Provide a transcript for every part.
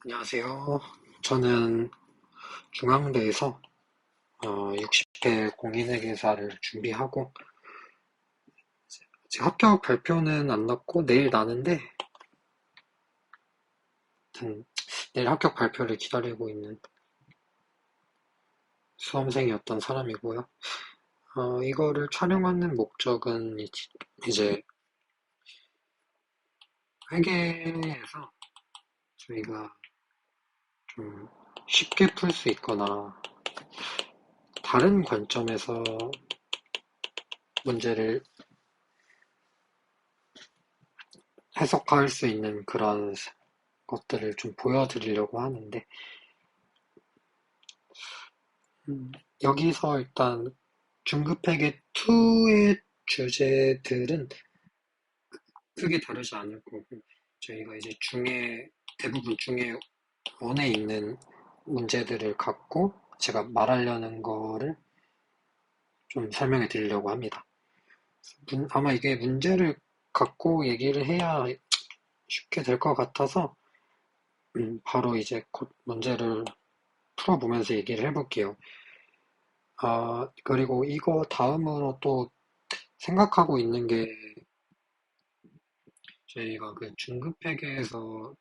안녕하세요. 저는 중앙대에서 60회 공인회계사를 준비하고 아직 합격 발표는 안 났고 내일 나는데 아무튼 내일 합격 발표를 기다리고 있는 수험생이었던 사람이고요. 이거를 촬영하는 목적은 이제 회계에서 저희가 좀 쉽게 풀 수 있거나 다른 관점에서 문제를 해석할 수 있는 그런 것들을 좀 보여드리려고 하는데, 여기서 일단 중급회계 2의 주제들은 크게 다르지 않을 거고, 저희가 이제 대부분 중에 1에 있는 문제들을 갖고 제가 말하려는 거를 좀 설명해 드리려고 합니다. 아마 이게 문제를 갖고 얘기를 해야 쉽게 될 것 같아서, 바로 이제 곧 문제를 풀어보면서 얘기를 해볼게요. 그리고 이거 다음으로 또 생각하고 있는 게 저희가 그 중급 회계에서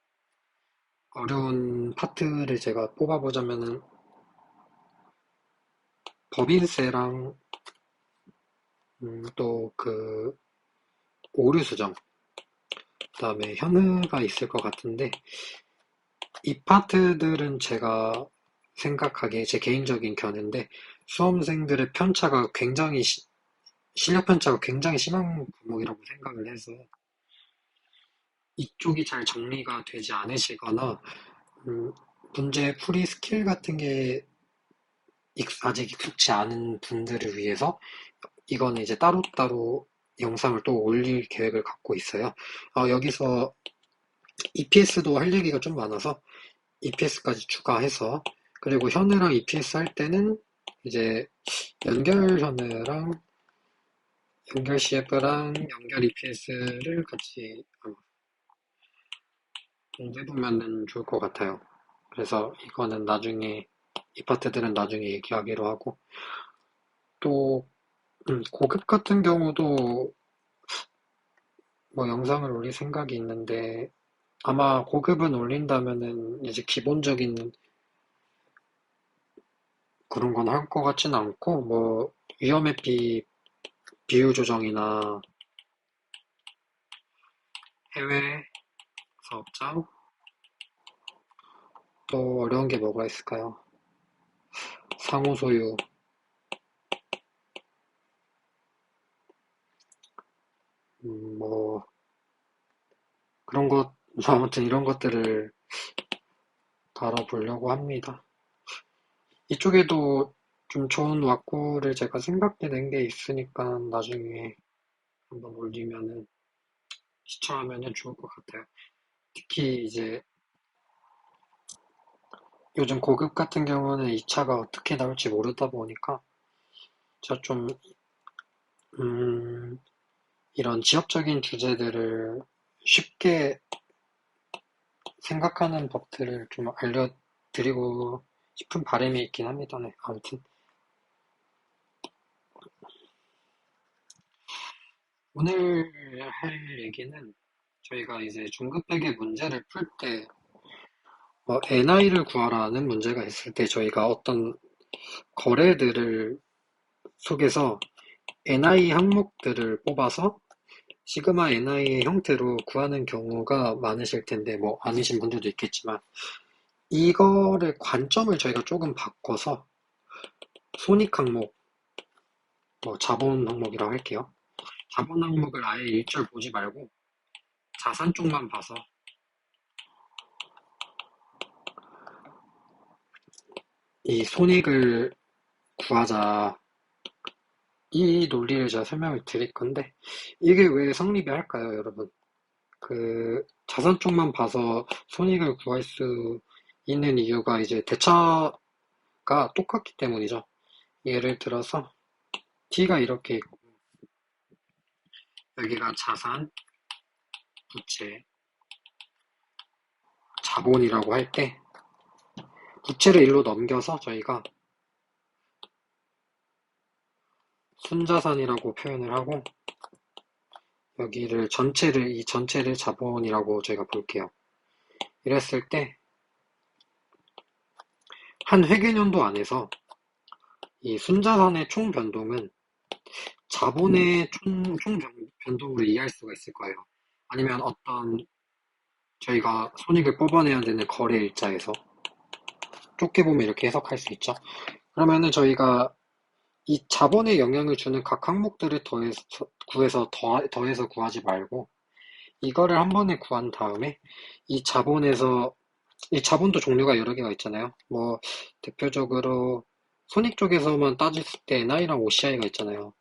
어려운 파트를 제가 뽑아보자면은 법인세랑 또 그 오류 수정 그다음에 현우가 있을 것 같은데 이 파트들은 제가 생각하기에 제 개인적인 견해인데 수험생들의 편차가 굉장히 실력 편차가 굉장히 심한 과목이라고 생각을 해서 이쪽이 잘 정리가 되지 않으시거나 음, 문제 풀이 스킬 같은 게 아직 익숙치 않은 분들을 위해서 이거는 이제 따로따로 영상을 또 올릴 계획을 갖고 있어요. 여기서 EPS도 할 얘기가 좀 많아서 EPS까지 추가해서 그리고 현우랑 EPS 할 때는 이제 연결 현우랑 연결 CF랑 연결 EPS를 같이 공부해보면 좋을 것 같아요. 그래서 이거는 나중에 이 파트들은 나중에 얘기하기로 하고 또 고급 같은 경우도 뭐 영상을 올릴 생각이 있는데 아마 고급은 올린다면은 이제 기본적인 그런 건 할 것 같진 않고 뭐 위험회피 비율 조정이나 해외 사업장 또 어려운 게 뭐가 있을까요? 상호 소유 뭐 그런 것 아무튼 이런 것들을 다뤄보려고 합니다. 이쪽에도 좀 좋은 왁구를 제가 생각해낸 게 있으니까 나중에 한번 올리면은 시청하면은 좋을 것 같아요. 특히 이제 요즘 고급 같은 경우는 2차가 어떻게 나올지 모르다 보니까 제가 좀 음, 이런 지역적인 주제들을 쉽게 생각하는 법들을 좀 알려드리고 싶은 바람이 있긴 합니다. 네, 아무튼 오늘 할 얘기는 저희가 이제 중급회계 문제를 풀 때 NI를 구하라는 문제가 있을 때 저희가 어떤 거래들을 속에서 NI 항목들을 뽑아서 시그마 NI의 형태로 구하는 경우가 많으실 텐데 뭐 아니신 분들도 있겠지만 이거를 관점을 저희가 조금 바꿔서 손익 항목, 뭐 자본 항목이라고 할게요. 자본 항목을 아예 일절 보지 말고 자산 쪽만 봐서 이 손익을 구하자 이 논리를 제가 설명을 드릴 건데 이게 왜 성립이 할까요, 여러분? 그 자산 쪽만 봐서 손익을 구할 수 있는 이유가 이제 대차가 똑같기 때문이죠. 예를 들어서 T가 이렇게 있고 여기가 자산, 부채, 자본이라고 할 때 부채를 일로 넘겨서 저희가 순자산이라고 표현을 하고 여기를 전체를 이 전체를 자본이라고 저희가 볼게요. 이랬을 때 한 회계연도 안에서 이 순자산의 총 변동은 자본의 총 변동으로 이해할 수가 있을 거예요. 아니면 어떤 저희가 손익을 뽑아내야 되는 거래 일자에서 좁게 보면 이렇게 해석할 수 있죠. 그러면은 저희가 이 자본에 영향을 주는 각 항목들을 더해서 구하지 말고 이거를 한 번에 구한 다음에 이 자본에서 이 자본도 종류가 여러 개가 있잖아요. 뭐 대표적으로 손익 쪽에서만 따졌을 때 NI랑 OCI가 있잖아요.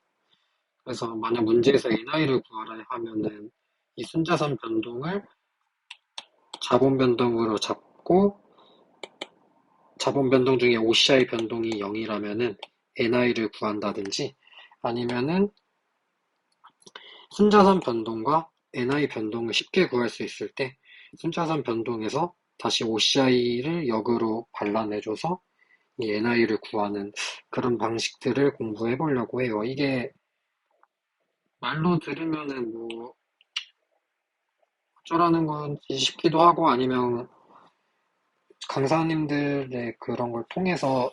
그래서 만약 문제에서 NI를 구하라 하면은 이 순자산 변동을 자본 변동으로 잡고 자본 변동 중에 OCI 변동이 0이라면은 NI를 구한다든지 아니면은 순자산 변동과 NI 변동을 쉽게 구할 수 있을 때 순자산 변동에서 다시 OCI를 역으로 발라내줘서 이 NI를 구하는 그런 방식들을 공부해 보려고 해요. 이게 말로 들으면은 뭐 어쩌라는 건지 싶기도 하고 아니면 강사님들의 그런 걸 통해서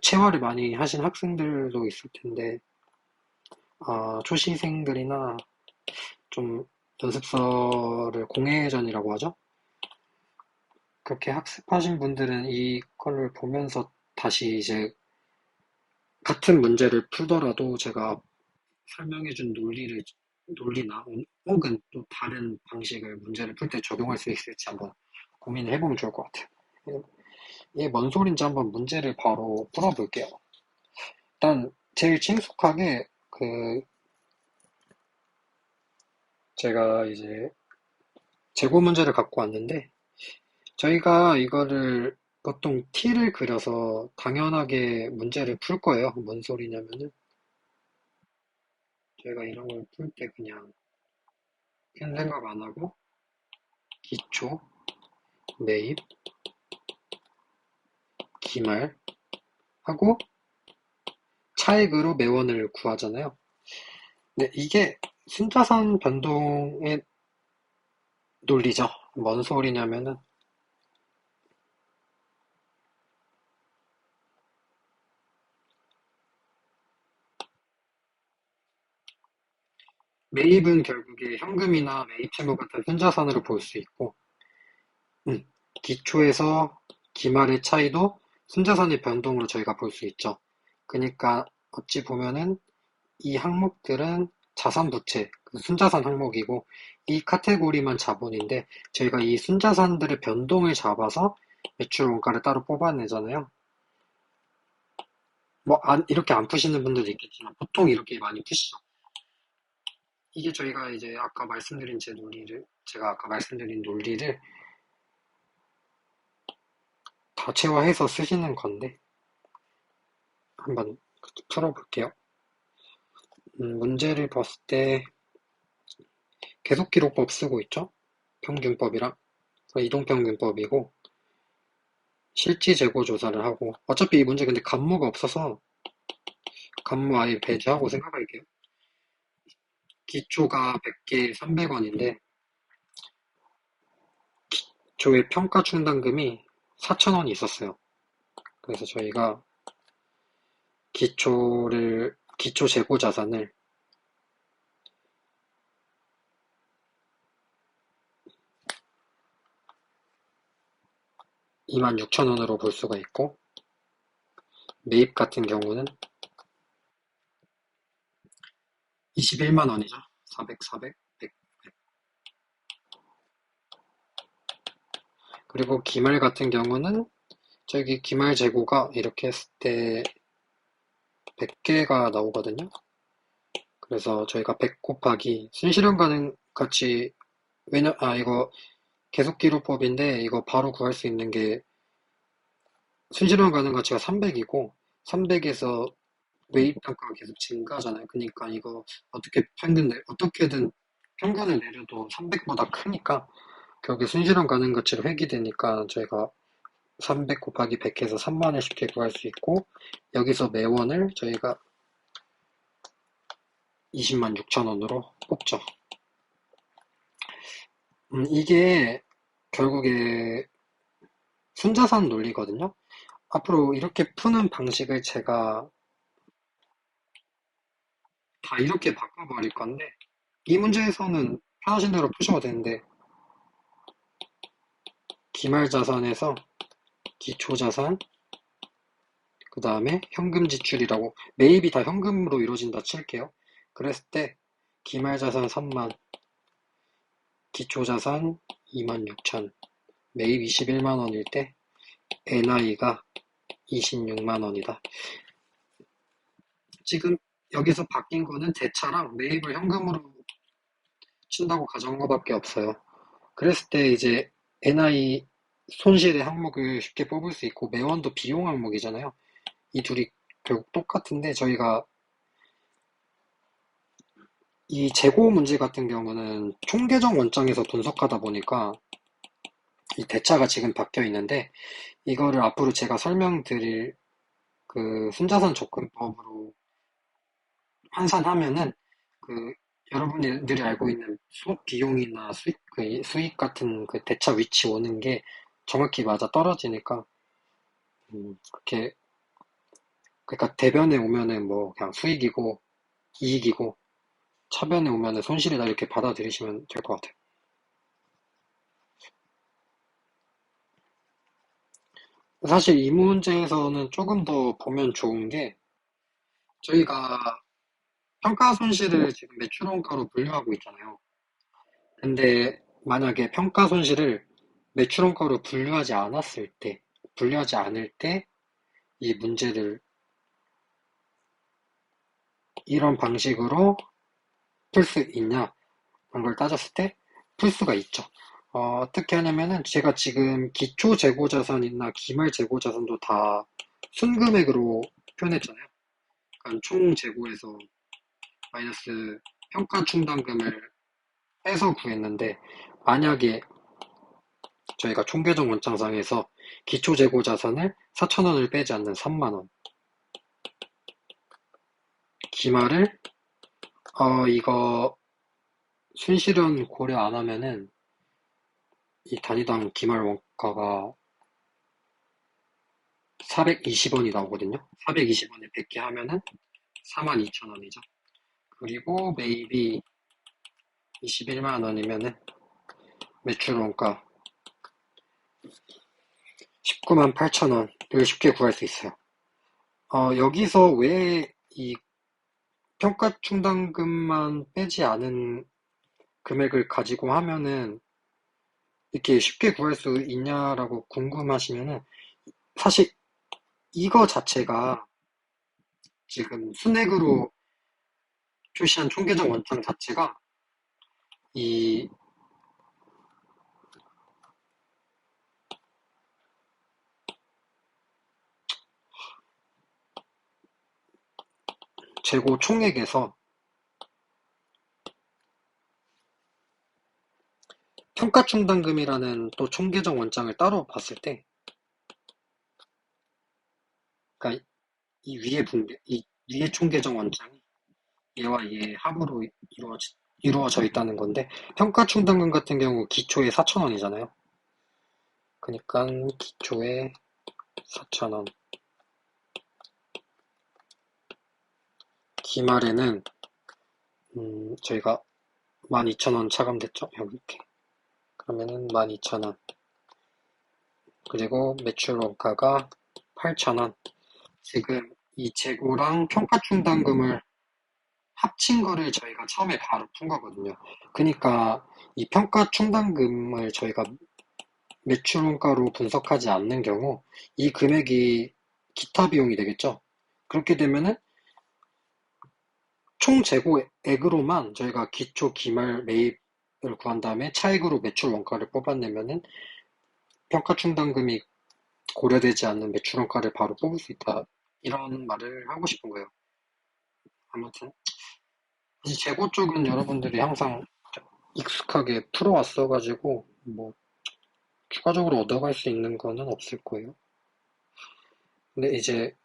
체화를 많이 하신 학생들도 있을 텐데 초시생들이나 좀 연습서를 공회전이라고 하죠. 그렇게 학습하신 분들은 이거를 보면서 다시 이제 같은 문제를 풀더라도 제가 설명해준 논리나 혹은 또 다른 방식을 문제를 풀 때 적용할 수 있을지 한번 고민을 해보면 좋을 것 같아요. 이게 뭔 소린지 한번 문제를 바로 풀어볼게요. 일단 제일 친숙하게 제가 이제 재고 문제를 갖고 왔는데 저희가 이거를 보통 T를 그려서 당연하게 문제를 풀 거예요. 뭔 소리냐면은 저희가 이런 걸 풀 때 그냥 큰 생각 안 하고 기초, 매입, 기말 하고 차액으로 매원을 구하잖아요. 근데 이게 순자산 변동의 논리죠. 뭔 소리냐면은 매입은 결국에 현금이나 매입채무 같은 순자산으로 볼 수 있고 음, 기초에서 기말의 차이도 순자산의 변동으로 저희가 볼 수 있죠. 그러니까 어찌 보면은 이 항목들은 자산 부채, 그 순자산 항목이고 이 카테고리만 자본인데 저희가 이 순자산들의 변동을 잡아서 매출 원가를 따로 뽑아내잖아요. 뭐 이렇게 안 푸시는 분들도 있겠지만 보통 이렇게 많이 푸시죠. 이게 저희가 이제 제가 아까 말씀드린 논리를 다체화해서 쓰시는 건데 한번 풀어볼게요. 문제를 봤을 때 계속기록법 쓰고 있죠? 평균법이랑 이동평균법이고 실지 재고 조사를 하고 어차피 이 문제 근데 간무가 없어서 간무 아예 배제하고 생각할게요. 기초가 100개에 300원인데 기초의 평가 충당금이 4,000원이 있었어요. 그래서 저희가 기초 재고 자산을 26,000원으로 볼 수가 있고 매입 같은 경우는 21만 원이죠. 400, 400, 100. 그리고 기말 같은 경우는 저기 기말 재고가 이렇게 했을 때 100개가 나오거든요. 그래서 저희가 100 곱하기 순실현 가능 같이 이거 계속기록법인데 이거 바로 구할 수 있는 게 순실현 가능 가치가 300이고 300에서 매입 단가가 계속 증가하잖아요. 그러니까 이거 어떻게든 평균을 내려도 300보다 크니까 결국에 순실현 가능 가치로 회귀되니까 저희가 300 곱하기 100 해서 3만을 쉽게 구할 수 있고, 여기서 매원을 저희가 20만 6천 원으로 뽑죠. 이게 결국에 순자산 논리거든요. 앞으로 이렇게 푸는 방식을 제가 다 이렇게 바꿔버릴 건데, 이 문제에서는 편하신 대로 푸셔도 되는데, 기말자산에서 기초자산, 그 다음에 현금 지출이라고, 매입이 다 현금으로 이루어진다 칠게요. 그랬을 때 기말자산 3만, 기초자산 2만 6천, 매입 21만 원일 때 NI가 26만 원이다. 지금 여기서 바뀐 거는 대차랑 매입을 현금으로 친다고 가정한 거밖에 없어요. 그랬을 때 이제 NI 손실의 항목을 쉽게 뽑을 수 있고, 매원도 비용 항목이잖아요. 이 둘이 결국 똑같은데, 저희가 이 재고 문제 같은 경우는 총계정 원장에서 분석하다 보니까 이 대차가 지금 바뀌어 있는데, 이거를 앞으로 제가 설명드릴 그 순자산 접근법으로 환산하면은, 그 여러분들이 알고 있는 수업 비용이나 수익 같은 그 대차 위치 오는 게 정확히 맞아 떨어지니까, 그렇게, 그러니까 대변에 오면은 뭐 그냥 수익이고 이익이고, 차변에 오면은 손실이다 이렇게 받아들이시면 될 것 같아요. 사실 이 문제에서는 조금 더 보면 좋은 게, 저희가 평가 손실을 지금 매출 원가로 분류하고 있잖아요. 근데 만약에 평가 손실을 매출 원가로 분류하지 않을 때 이 문제를 이런 방식으로 풀 수 있냐 그런 걸 따졌을 때 풀 수가 있죠. 어떻게 하냐면은 제가 지금 기초 재고 자산이나 기말 재고 자산도 다 순금액으로 표현했잖아요. 그러니까 총 재고에서 마이너스 평가 충당금을 빼서 구했는데, 만약에 저희가 총계정 원장상에서 기초 재고 자산을 4천 원을 빼지 않는 3만 원, 기말을 이거 순실현 고려 안 하면은 이 단위당 기말 원가가 420원이 나오거든요. 420원에 100개 하면은 42,000원이죠. 그리고 매입이 21만 원이면은 매출 원가 19만 8천 원을 쉽게 구할 수 있어요. 여기서 왜 이 평가 충당금만 빼지 않은 금액을 가지고 하면은 이렇게 쉽게 구할 수 있냐라고 궁금하시면은, 사실 이거 자체가 지금 순액으로 표시한 총계적 원장 자체가 이 재고 총액에서 평가 충당금이라는 또 총계적 원장을 따로 봤을 때, 그러니까 이 위에 총계적 원장이 얘와 얘의 합으로 이루어져 있다는 건데, 평가 충당금 같은 경우 기초에 4,000원이잖아요. 그러니까 기초에 4,000원, 기말에는 저희가 12,000원 차감됐죠. 여기 이렇게. 그러면은 12,000원. 그리고 매출 원가가 8,000원. 지금 이 재고랑 평가 충당금을 합친 거를 저희가 처음에 바로 푼 거거든요. 그러니까 이 평가 충당금을 저희가 매출 원가로 분석하지 않는 경우 이 금액이 기타 비용이 되겠죠. 그렇게 되면은 총 재고액으로만 저희가 기초 기말 매입을 구한 다음에 차액으로 매출 원가를 뽑아내면은 평가 충당금이 고려되지 않는 매출 원가를 바로 뽑을 수 있다. 이런 말을 하고 싶은 거예요. 아무튼 이 재고 쪽은 여러분들이 항상 익숙하게 풀어왔어가지고 뭐 추가적으로 얻어갈 수 있는 거는 없을 거예요. 근데 이제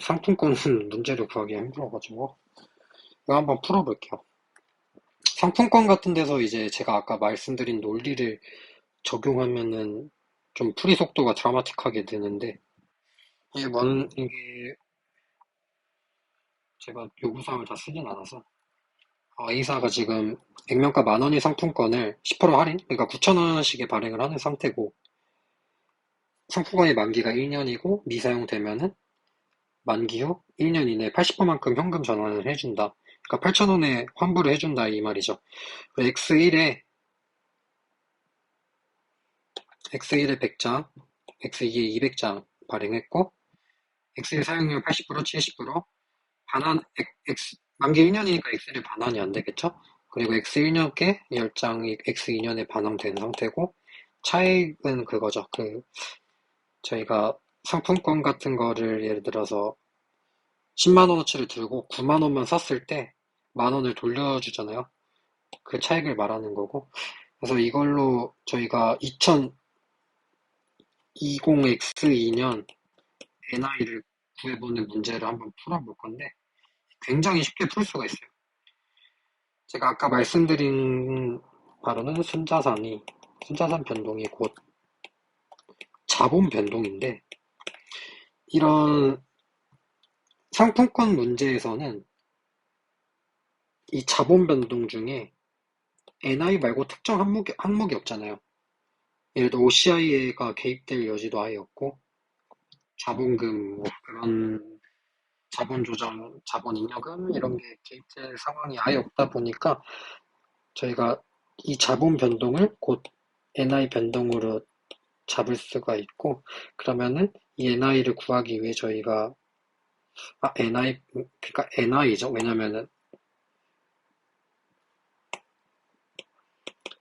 상품권은 문제를 구하기가 힘들어가지고 이거 한번 풀어볼게요. 상품권 같은 데서 이제 제가 아까 말씀드린 논리를 적용하면은 좀 풀이 속도가 드라마틱하게 되는데 이게 제가 요구사항을 다 쓰진 않아서 A사가 지금 액면가 10,000원의 상품권을 10% 할인? 그러니까 9,000원씩에 발행을 하는 상태고 상품권의 만기가 1년이고 미사용되면은 만기 후 1년 이내에 80%만큼 현금 전환을 해준다. 그러니까 8,000원에 환불을 해준다 이 말이죠. X1에 100장, X2에 200장 발행했고 X1 사용률 80%, 70%, 만기 1년이니까 X1이 반환이 안 되겠죠? 그리고 X1년께 10장이 X2년에 반환된 상태고 차액은 그거죠. 저희가 상품권 같은 거를 예를 들어서 10만 원어치를 들고 9만 원만 샀을 때 만 원을 돌려주잖아요. 그 차익을 말하는 거고. 그래서 이걸로 저희가 2020X2년 NI를 구해보는 문제를 한번 풀어볼 건데 굉장히 쉽게 풀 수가 있어요. 제가 아까 말씀드린 바로는 순자산 변동이 곧 자본 변동인데 이런 상품권 문제에서는 이 자본 변동 중에 NI 말고 특정 항목이 없잖아요. 예를 들어 OCI가 개입될 여지도 아예 없고 자본금 뭐 그런 자본 조정, 자본 잉여금 이런 게 개입될 상황이 아예 없다 보니까 저희가 이 자본 변동을 곧 NI 변동으로 잡을 수가 있고 그러면은 이 NI를 구하기 위해 저희가 NI 그러니까 NI죠. 왜냐면은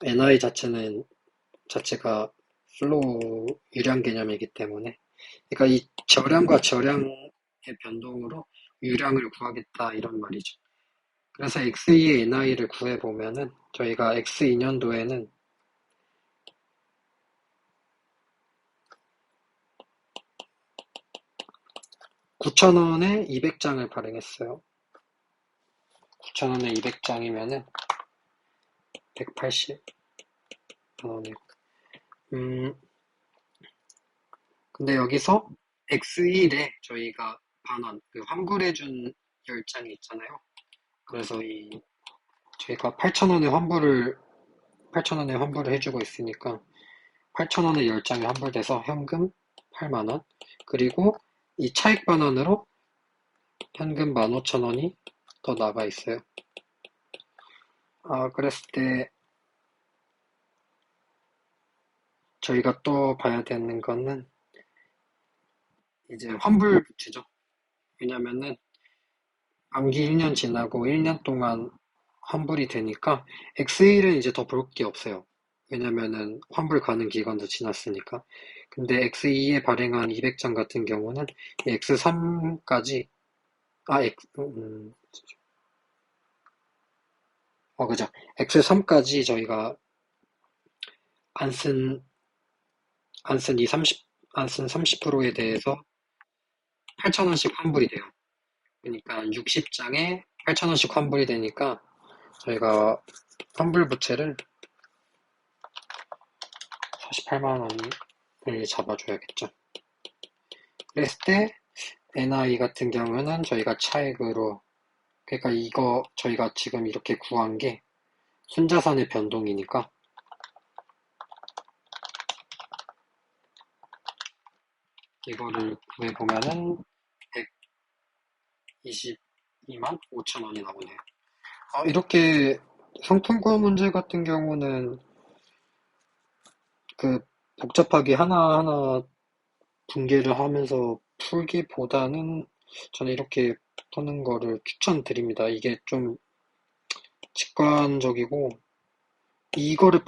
NI 자체가 플로우 유량 개념이기 때문에 그러니까 이 저량과 저량의 변동으로 유량을 구하겠다 이런 말이죠. 그래서 X2의 NI를 구해보면은 저희가 X2년도에는 9,000원에 200장을 발행했어요. 9,000원에 200장이면은 180만원이고 근데 여기서 X1에 저희가 반원, 환불해준 10장이 있잖아요. 그래서 저희가 8,000원에 환불을 해주고 있으니까 8,000원에 10장이 환불돼서 현금 8만원. 그리고 이 차익 반환으로 현금 15,000원이 더 나가 있어요. 그랬을 때 저희가 또 봐야 되는 거는 이제 환불 부채죠. 왜냐면은 만기 1년 지나고 1년 동안 환불이 되니까 X1은 이제 더 볼 게 없어요. 왜냐면은 환불 가능 기간도 지났으니까. 근데 X2에 발행한 200장 같은 경우는 X3까지 그죠. X3까지 저희가 안 쓴, 안 쓴 이 30%에 대해서 8,000원씩 환불이 돼요. 그러니까 60장에 8,000원씩 환불이 되니까 저희가 환불 부채를 48만 원을 잡아줘야겠죠. 그랬을 때 NI 같은 경우는 저희가 차액으로 그러니까 이거 저희가 지금 이렇게 구한 게 순자산의 변동이니까 이거를 구해보면은 122만 5천 원이 나오네요. 이렇게 상품권 문제 같은 경우는 그 복잡하게 하나하나 분개를 하면서 풀기보다는 저는 이렇게 푸는 거를 추천드립니다. 이게 좀 직관적이고 이거를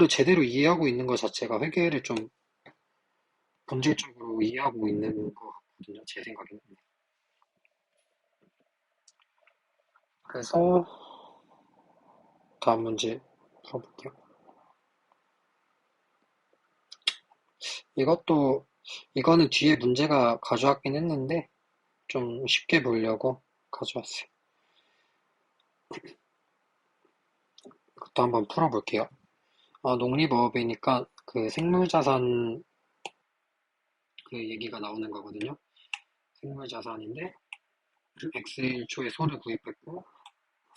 제대로 이해하고 있는 것 자체가 회계를 좀 본질적으로 이해하고 있는 것 같거든요. 제 생각에는. 그래서 다음 문제 풀어볼게요. 이것도, 이거는 뒤에 문제가 가져왔긴 했는데, 좀 쉽게 보려고 가져왔어요. 그것도 한번 풀어볼게요. 농립어업이니까 그 생물자산 그 얘기가 나오는 거거든요. 생물자산인데, X1초에 소를 구입했고,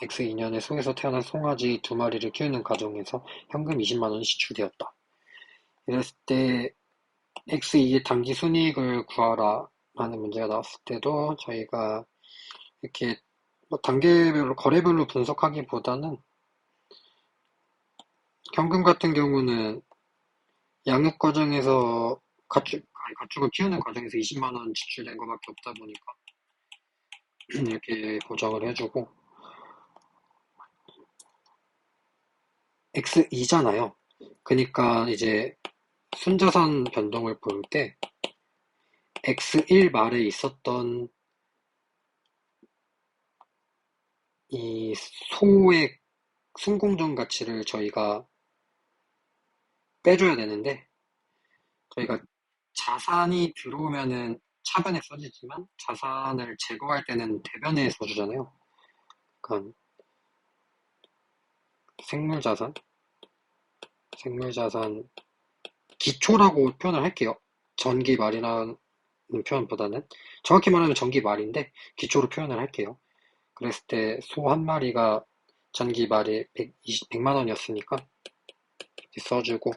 X2년에 소에서 태어난 송아지 두 마리를 키우는 가정에서 현금 20만 원이 지출되었다. 이랬을 때 X2의 당기 순이익을 구하라 라는 문제가 나왔을 때도 저희가 이렇게 뭐 단계별로 거래별로 분석하기보다는 현금 같은 경우는 양육 과정에서 가축을 키우는 과정에서 20만 원 지출된 것밖에 없다 보니까 이렇게 보정을 해주고 X2잖아요. 그러니까 이제 순자산 변동을 볼 때 X1 말에 있었던 이 소의 순공정 가치를 저희가 빼줘야 되는데 저희가 자산이 들어오면은 차변에 써지지만 자산을 제거할 때는 대변에 써주잖아요. 그러니까 생물자산, 생물자산 기초라고 표현을 할게요. 전기말이라는 표현보다는 정확히 말하면 전기말인데 기초로 표현을 할게요. 그랬을 때 소 한 마리가 전기말이 100만 원이었으니까 써주고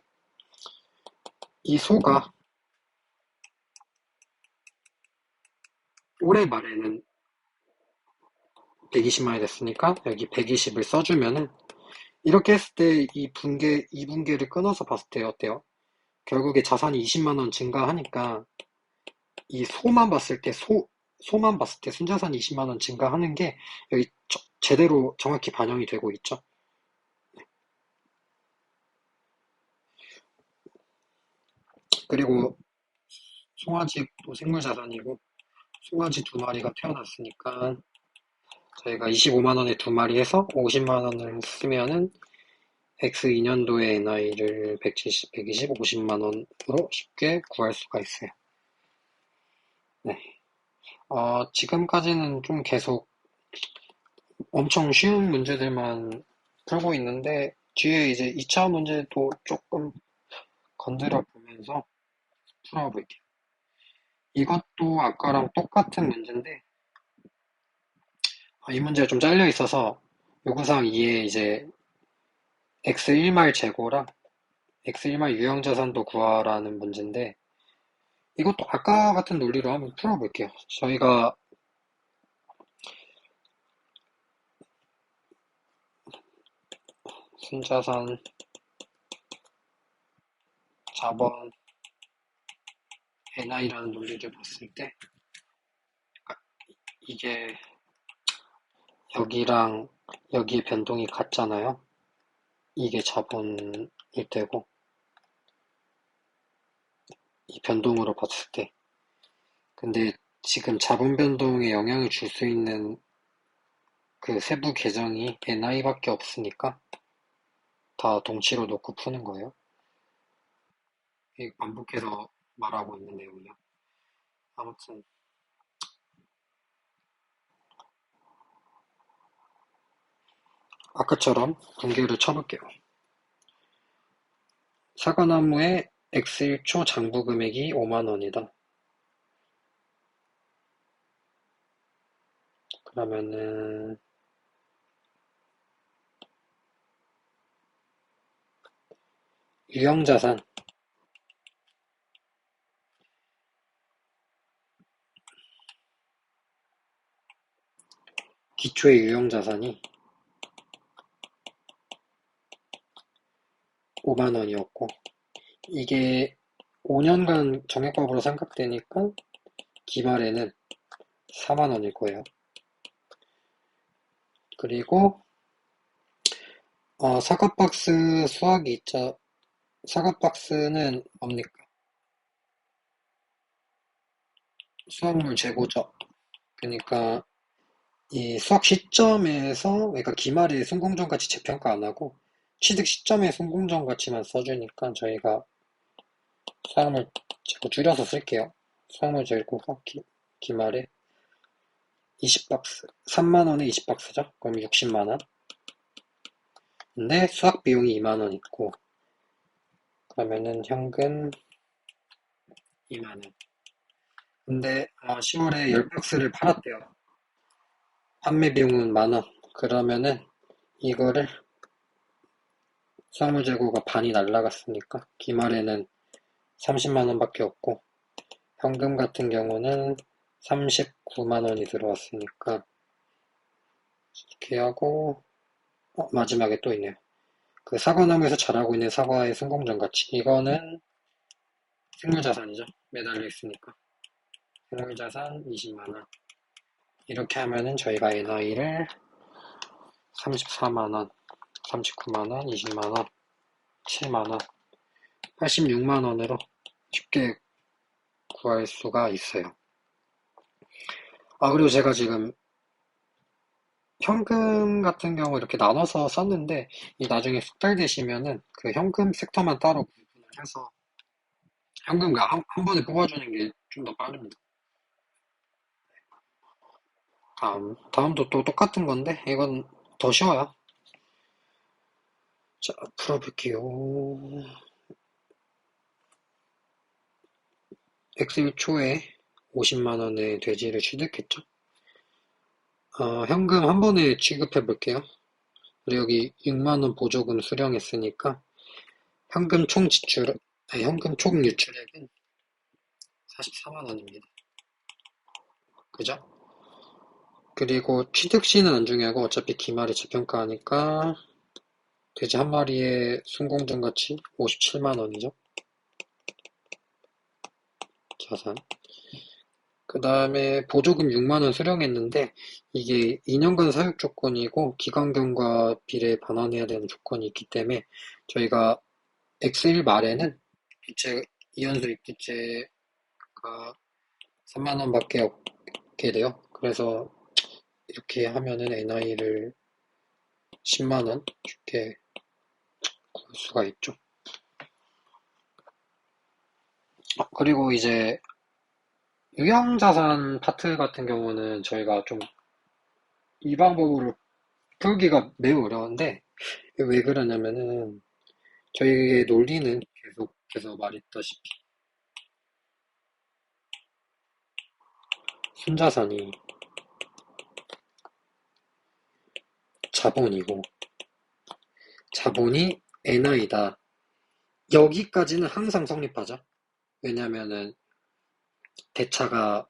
이 소가 올해 말에는 120만 원이 됐으니까 여기 120을 써주면은 이렇게 했을 때 이 분계를 끊어서 봤을 때 어때요? 결국에 자산이 20만 원 증가하니까 이 소만 봤을 때 순자산이 20만 원 증가하는 게 여기 제대로 정확히 반영이 되고 있죠. 그리고 송아지도 생물자산이고 송아지 두 마리가 태어났으니까 저희가 25만 원에 두 마리 해서 50만 원을 쓰면은 X2년도의 NI를 170, 120, 50만 원으로 쉽게 구할 수가 있어요. 네. 지금까지는 좀 계속 엄청 쉬운 문제들만 풀고 있는데 뒤에 이제 2차 문제도 조금 건드려 보면서 풀어볼게요. 이것도 아까랑 똑같은 문제인데 이 문제가 좀 잘려 있어서 요구사항 2에 이제 X1말 재고랑 X1말 유형자산도 구하라는 문제인데 이것도 아까 같은 논리로 한번 풀어볼게요. 저희가 순자산, 자본, NI라는 논리를 봤을 때 이게 여기랑 여기의 변동이 같잖아요. 이게 자본일 때고 이 변동으로 봤을 때 근데 지금 자본 변동에 영향을 줄 수 있는 그 세부 계정이 NI밖에 없으니까 다 동치로 놓고 푸는 거예요. 반복해서 말하고 있는 내용이요. 아무튼 아까처럼 분계를 쳐볼게요. 사과나무의 X1초 장부 금액이 5만 원이다. 그러면은 유형자산 기초의 유형자산이 5만 원이었고 이게 5년간 정액법으로 삼각되니까 기말에는 4만 원일 거예요. 그리고 사과박스 수확이 있죠. 사과박스는 뭡니까? 수확물 재고죠. 그러니까 이 수확 시점에서 그러니까 기말에 순공정 가치 재평가 안 하고 취득 시점에 순공정 가치만 써주니까 저희가 수확물 자꾸 줄여서 쓸게요. 수학물 재고가 기말에 20박스. 3만원에 20박스죠? 그럼 60만원. 근데 수학 비용이 2만원 있고, 그러면은 현금 2만원. 근데 10월에 10박스를 팔았대요. 판매 비용은 만원. 그러면은 이거를 수화물 재고가 반이 날라갔으니까 기말에는 30만원밖에 없고 현금 같은 경우는 39만원이 들어왔으니까 이렇게 하고 마지막에 또 있네요. 그 사과나무에서 자라고 있는 사과의 순공전 가치 이거는 생물자산이죠. 매달려 있으니까 생물자산 20만원 이렇게 하면은 저희가 NI를 34만원 39만원 20만원 7만원 86만원으로 쉽게 구할 수가 있어요. 그리고 제가 지금 현금 같은 경우 이렇게 나눠서 썼는데, 이 나중에 숙달 되시면은 그 현금 섹터만 따로 구분을 해서 현금 한 번에 뽑아주는 게 좀 더 빠릅니다. 다음도 또 똑같은 건데, 이건 더 쉬워요. 자, 풀어볼게요. 엑셀 초에 50만원의 돼지를 취득했죠. 현금 한 번에 취급해 볼게요. 그리고 여기 6만원 보조금 수령했으니까 현금 총 지출, 현금 총 유출액은 44만원입니다. 그죠? 그리고 취득 시는 안 중요하고 어차피 기말이 재평가하니까 돼지 한 마리의 순공전 가치 57만원이죠. 자산. 그 다음에 보조금 6만원 수령했는데 이게 2년간 사육 조건이고 기간경과 비례 반환해야 되는 조건이 있기 때문에 저희가 엑셀 말에는 이체 이연수 입기죄가 3만원밖에 없게 돼요. 그래서 이렇게 하면은 NI를 10만원 쉽게 구할 수가 있죠. 그리고 이제 유형자산 파트 같은 경우는 저희가 좀 이 방법으로 풀기가 매우 어려운데 왜 그러냐면은 저희의 논리는 계속해서 말했다시피 순자산이 자본이고 자본이 NI다. 여기까지는 항상 성립하죠. 왜냐면은 대차가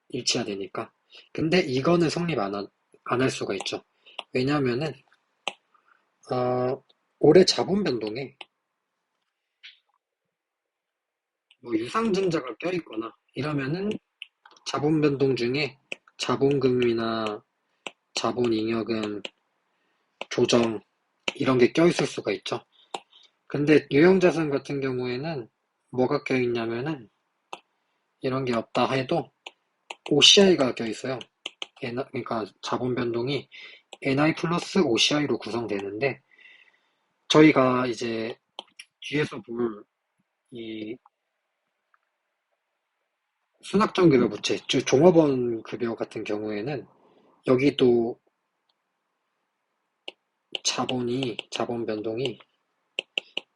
일치해야 되니까. 근데 이거는 성립 안 할 수가 있죠. 왜냐면은 올해 자본 변동에 뭐 유상증자가 껴있거나 이러면은 자본 변동 중에 자본금이나 자본잉여금 조정 이런 게 껴있을 수가 있죠. 근데 유형자산 같은 경우에는 뭐가 껴있냐면은 이런 게 없다 해도 OCI가 껴있어요. 그러니까 자본 변동이 NI 플러스 OCI로 구성되는데 저희가 이제 뒤에서 볼 이 순학적급여 부채, 즉 종업원 급여 같은 경우에는 여기도 자본 변동이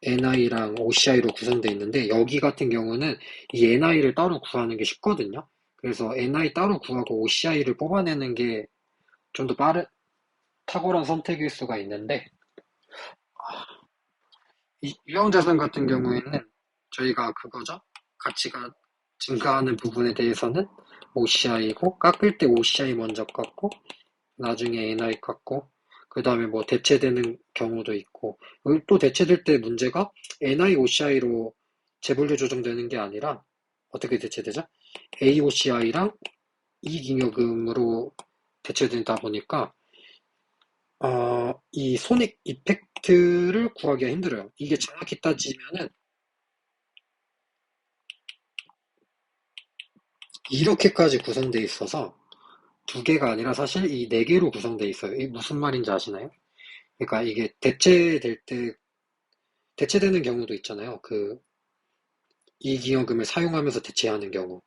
NI랑 OCI로 구성되어 있는데 여기 같은 경우는 이 NI를 따로 구하는 게 쉽거든요. 그래서 NI 따로 구하고 OCI를 뽑아내는 게 좀 더 탁월한 선택일 수가 있는데 이 유형자산 같은 경우에는 저희가 그거죠. 가치가 증가하는 부분에 대해서는 OCI고 깎을 때 OCI 먼저 깎고 나중에 NI 깎고 그 다음에 뭐 대체되는 경우도 있고 또 대체될 때 문제가 NI OCI로 재분류 조정되는 게 아니라 어떻게 대체되죠? AOCI랑 이익잉여금으로 대체되다 보니까 이 손익 이펙트를 구하기가 힘들어요. 이게 정확히 따지면은 이렇게까지 구성되어 있어서 두 개가 아니라 사실 이 네 개로 구성되어 있어요. 이게 무슨 말인지 아시나요? 그러니까 이게 대체되는 경우도 있잖아요. 이익잉여금을 사용하면서 대체하는 경우.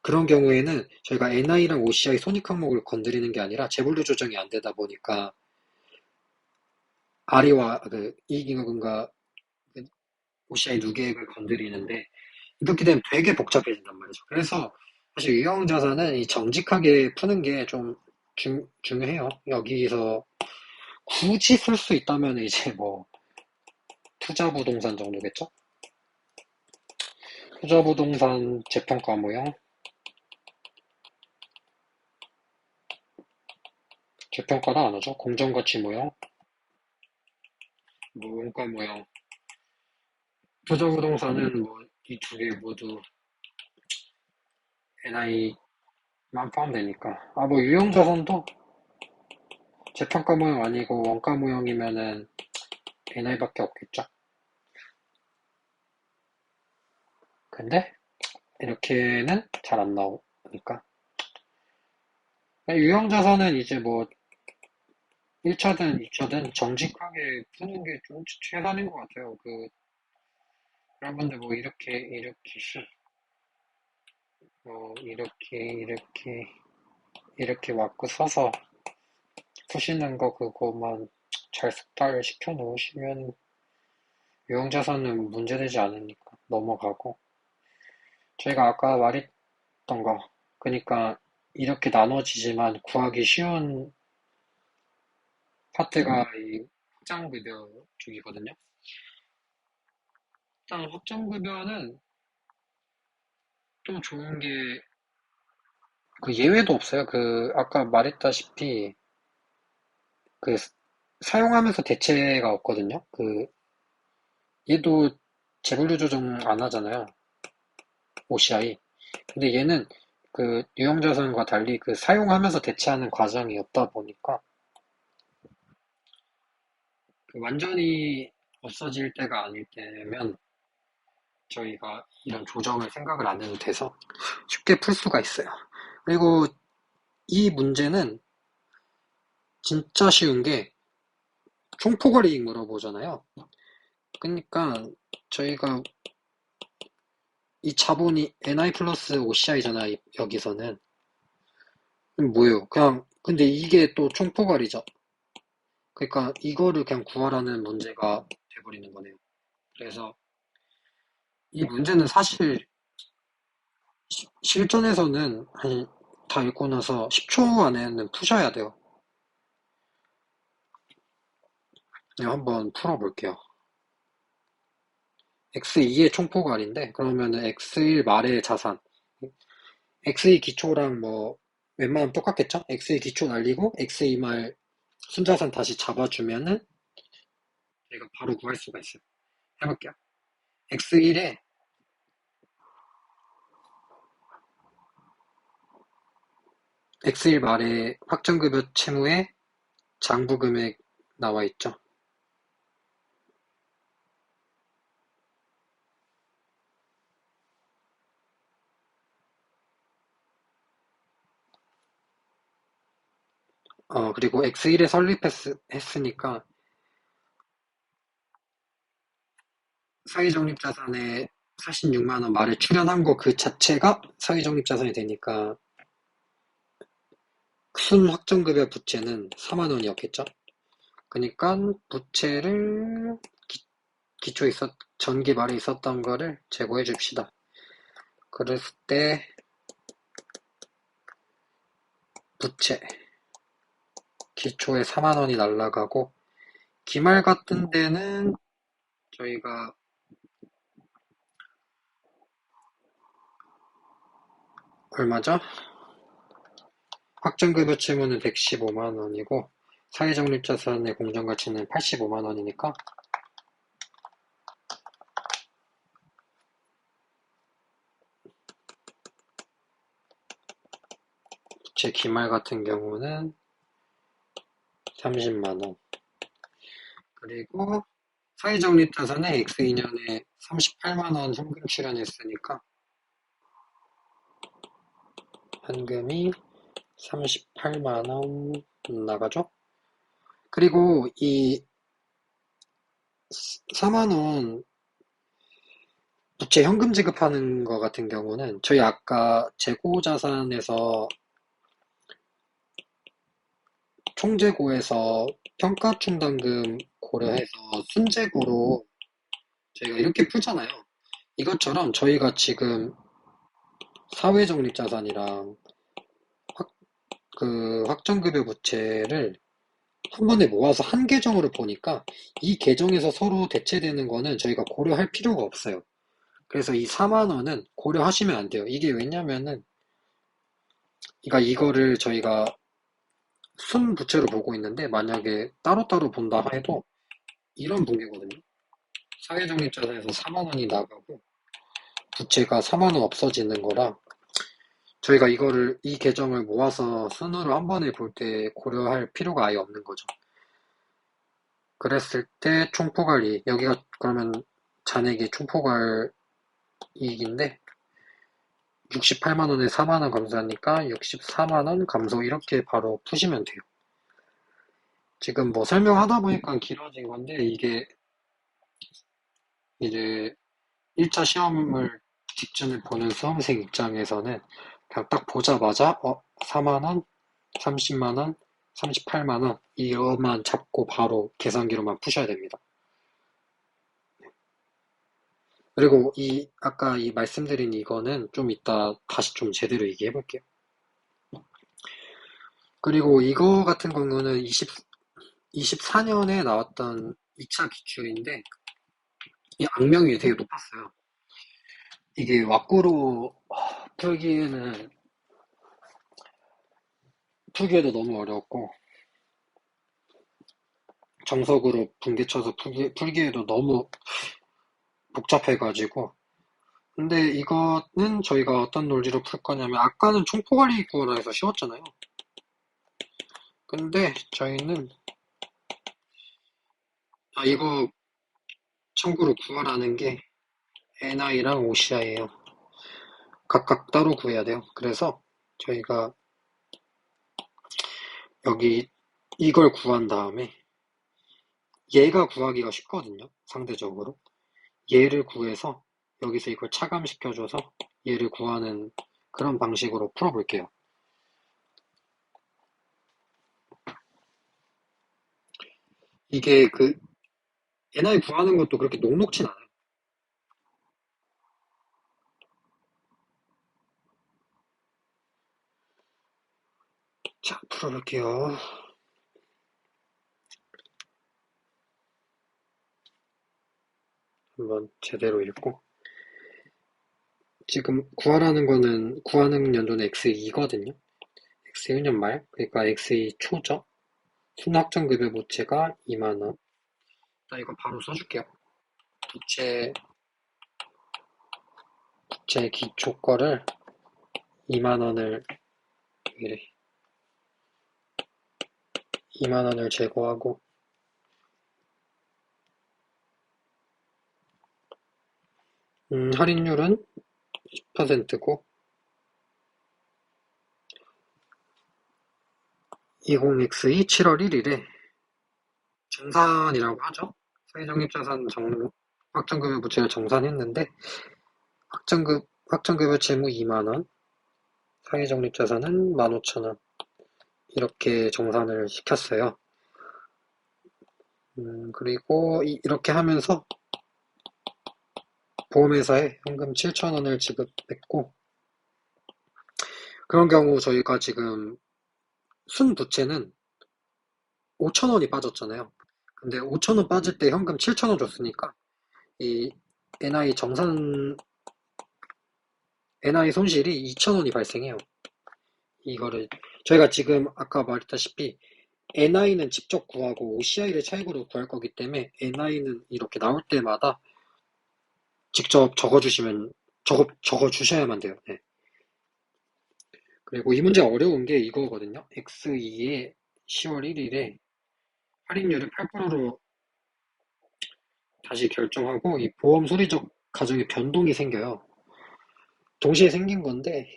그런 경우에는 저희가 NI랑 OCI 손익 항목을 건드리는 게 아니라 재분류 조정이 안 되다 보니까 RE와 그 이익잉여금과 OCI 두 개를 건드리는데 이렇게 되면 되게 복잡해진단 말이죠. 그래서 사실 유형자산은 이 정직하게 푸는 게 좀 중요해요. 여기서 굳이 쓸 수 있다면 이제 뭐 투자부동산 정도겠죠? 투자부동산 재평가 모형, 재평가를 안 하죠. 공정가치 모형, 뭐 원가 모형. 투자부동산은 뭐 이 두 개 모두 NI만 포함되니까. 아, 뭐 유형자산도 재평가 모형 아니고 원가 모형이면은 NI밖에 없겠죠. 근데 이렇게는 잘 안 나오니까. 유형자산은 이제 뭐 1차든 2차든 정직하게 푸는 게 좀 최선인 것 같아요. 여러분들 뭐 이렇게 맞고 써서 푸시는 거 그거만 잘 숙달 시켜 놓으시면 유형자산은 문제되지 않으니까 넘어가고. 저희가 아까 말했던 거, 그러니까 이렇게 나눠지지만 구하기 쉬운 파트가 이 확장급여 쪽이거든요. 일단 확장급여는 또 좋은 게 그 예외도 없어요. 아까 말했다시피 그 사용하면서 대체가 없거든요. 얘도 재분류 조정 안 하잖아요. OCI. 근데 얘는 유형자산과 달리 사용하면서 대체하는 과정이 없다 보니까 완전히 없어질 때가 아닐 때면 저희가 이런 조정을 생각을 안 해도 돼서 쉽게 풀 수가 있어요. 그리고 이 문제는 진짜 쉬운 게 총포괄 이익 물어보잖아요. 그러니까 저희가 이 자본이 NI 플러스 OCI잖아요. 여기서는 뭐예요? 그냥 근데 이게 또 총포괄이죠. 그러니까 이거를 그냥 구하라는 문제가 돼버리는 거네요. 그래서 이 문제는 사실 실전에서는 다 읽고 나서 10초 안에는 푸셔야 돼요. 네, 한번 풀어볼게요. X2의 총포괄인데 그러면은 X1 말의 자산 X2 기초랑 뭐 웬만하면 똑같겠죠? X2 기초 날리고 X2 말 순자산 다시 잡아주면은 저희가 바로 구할 수가 있어요. 해볼게요. X1에 X1 말에 확정급여 채무에 장부금액 나와 있죠. 그리고 X1에 설립했으니까 사기적립자산에 46만 원 말에 출연한 거 그 자체가 사기적립자산이 되니까 순확정급여 부채는 4만 원이었겠죠. 그러니까 부채를 기초에 전기 말에 있었던 거를 제고해 줍시다. 그랬을 때 부채 기초에 4만 원이 날라가고 기말 같은 데는 저희가 얼마죠? 확정급여 채무는 115만 원이고 사회적립자산의 공정가치는 85만 원이니까 제 기말 같은 경우는 30만 원. 그리고 사회적립자산에 X2년에 38만 원 현금 출연했으니까 현금이 38만 원 나가죠? 그리고 이 4만 원 부채 현금 지급하는 거 같은 경우는 저희 아까 재고자산에서 총재고에서 평가충당금 고려해서 순재고로 저희가 이렇게 풀잖아요. 이것처럼 저희가 지금 사회적립자산이랑 확정급여 부채를 한 번에 모아서 한 계정으로 보니까 이 계정에서 서로 대체되는 거는 저희가 고려할 필요가 없어요. 그래서 이 4만 원은 고려하시면 안 돼요. 이게 왜냐면은 그러니까 이거를 저희가 순부채로 보고 있는데 만약에 따로따로 본다 해도 이런 분계거든요. 사회적립자산에서 4만 원이 나가고 부채가 4만 원 없어지는 거라 저희가 이거를 이 계정을 모아서 순으로 한 번에 볼 때 고려할 필요가 아예 없는 거죠. 그랬을 때 총포괄이 여기가 그러면 잔액이 총포괄 이익인데 68만 원에 4만 원 감소하니까 64만 원 감소 이렇게 바로 푸시면 돼요. 지금 뭐 설명하다 보니까 길어진 건데 이게 이제 1차 시험을 직전에 보는 수험생 입장에서는 그냥 딱 보자마자 4만 원, 30만 원, 38만 원 이것만 잡고 바로 계산기로만 푸셔야 됩니다. 그리고 이 아까 이 말씀드린 이거는 좀 이따 다시 좀 제대로 얘기해 볼게요. 그리고 이거 같은 경우는 24년에 나왔던 2차 기출인데 이 악명이 되게 높았어요. 이게 왁구로 풀기에도 너무 어려웠고 정석으로 분계쳐서 풀기에도 너무 복잡해가지고 근데 이거는 저희가 어떤 논리로 풀 거냐면 아까는 총포괄이익 구하라 해서 쉬웠잖아요. 근데 저희는 이거 참고로 구하라는 게 NI랑 OCI예요. 각각 따로 구해야 돼요. 그래서 저희가 여기 이걸 구한 다음에 얘가 구하기가 쉽거든요. 상대적으로. 얘를 구해서 여기서 이걸 차감시켜줘서 얘를 구하는 그런 방식으로 풀어볼게요. 이게 NI 구하는 것도 그렇게 녹록진 않아요. 자, 풀어볼게요. 한번 제대로 읽고. 지금 구하라는 거는 구하는 연도는 X2거든요. X1년 말, 그러니까 X2 초죠. 순학점급여 부채가 2만 원. 나 이거 바로 써줄게요. 부채, 부채 기초 거를 2만 원을, 이래, 2만 원을 제거하고, 할인율은 10%고, 20X2 7월 1일에 정산이라고 하죠. 사회적립자산 확정급여 부채를 정산했는데, 확정급여 채무 2만 원, 사회적립자산은 15,000원. 이렇게 정산을 시켰어요. 그리고 이렇게 하면서 보험회사에 현금 7,000원을 지급했고, 그런 경우 저희가 지금 순부채는 5,000원이 빠졌잖아요. 근데 5,000원 빠질 때 현금 7,000원 줬으니까 이 NI NI 손실이 2,000원이 발생해요. 이거를 저희가 지금 아까 말했다시피 NI는 직접 구하고 OCI를 차익으로 구할 거기 때문에 NI는 이렇게 나올 때마다 직접 적어주셔야만 돼요. 네. 그리고 이 문제 어려운 게 이거거든요. X2에 10월 1일에 할인율을 8%로 다시 결정하고 이 보험 소리적 가정에 변동이 생겨요. 동시에 생긴 건데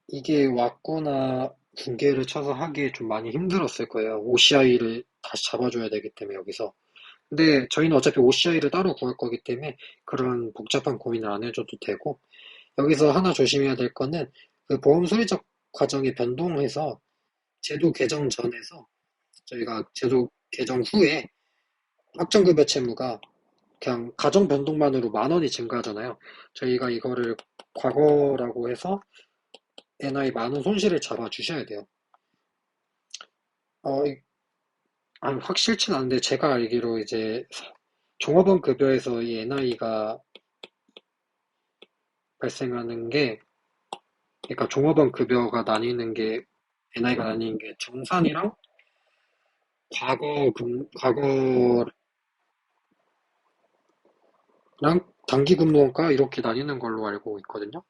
이게 왁구나 분계를 쳐서 하기에 좀 많이 힘들었을 거예요. OCI를 다시 잡아줘야 되기 때문에 여기서. 근데 저희는 어차피 OCI를 따로 구할 거기 때문에 그런 복잡한 고민을 안 해줘도 되고, 여기서 하나 조심해야 될 거는 그 보험 수리적 과정이 변동해서 제도 개정 전에서 저희가 제도 개정 후에 확정급여 채무가 그냥 가정 변동만으로 10,000원이 증가하잖아요. 저희가 이거를 과거라고 해서 NI 10,000원 손실을 잡아 주셔야 돼요. 어, 아니, 확실치는 않은데 제가 알기로 이제 종업원 급여에서 이 NI가 발생하는 게, 그러니까 종업원 급여가 나뉘는 게, NI가 나뉘는 게 정산이랑 과거랑 단기 근무원가 이렇게 나뉘는 걸로 알고 있거든요.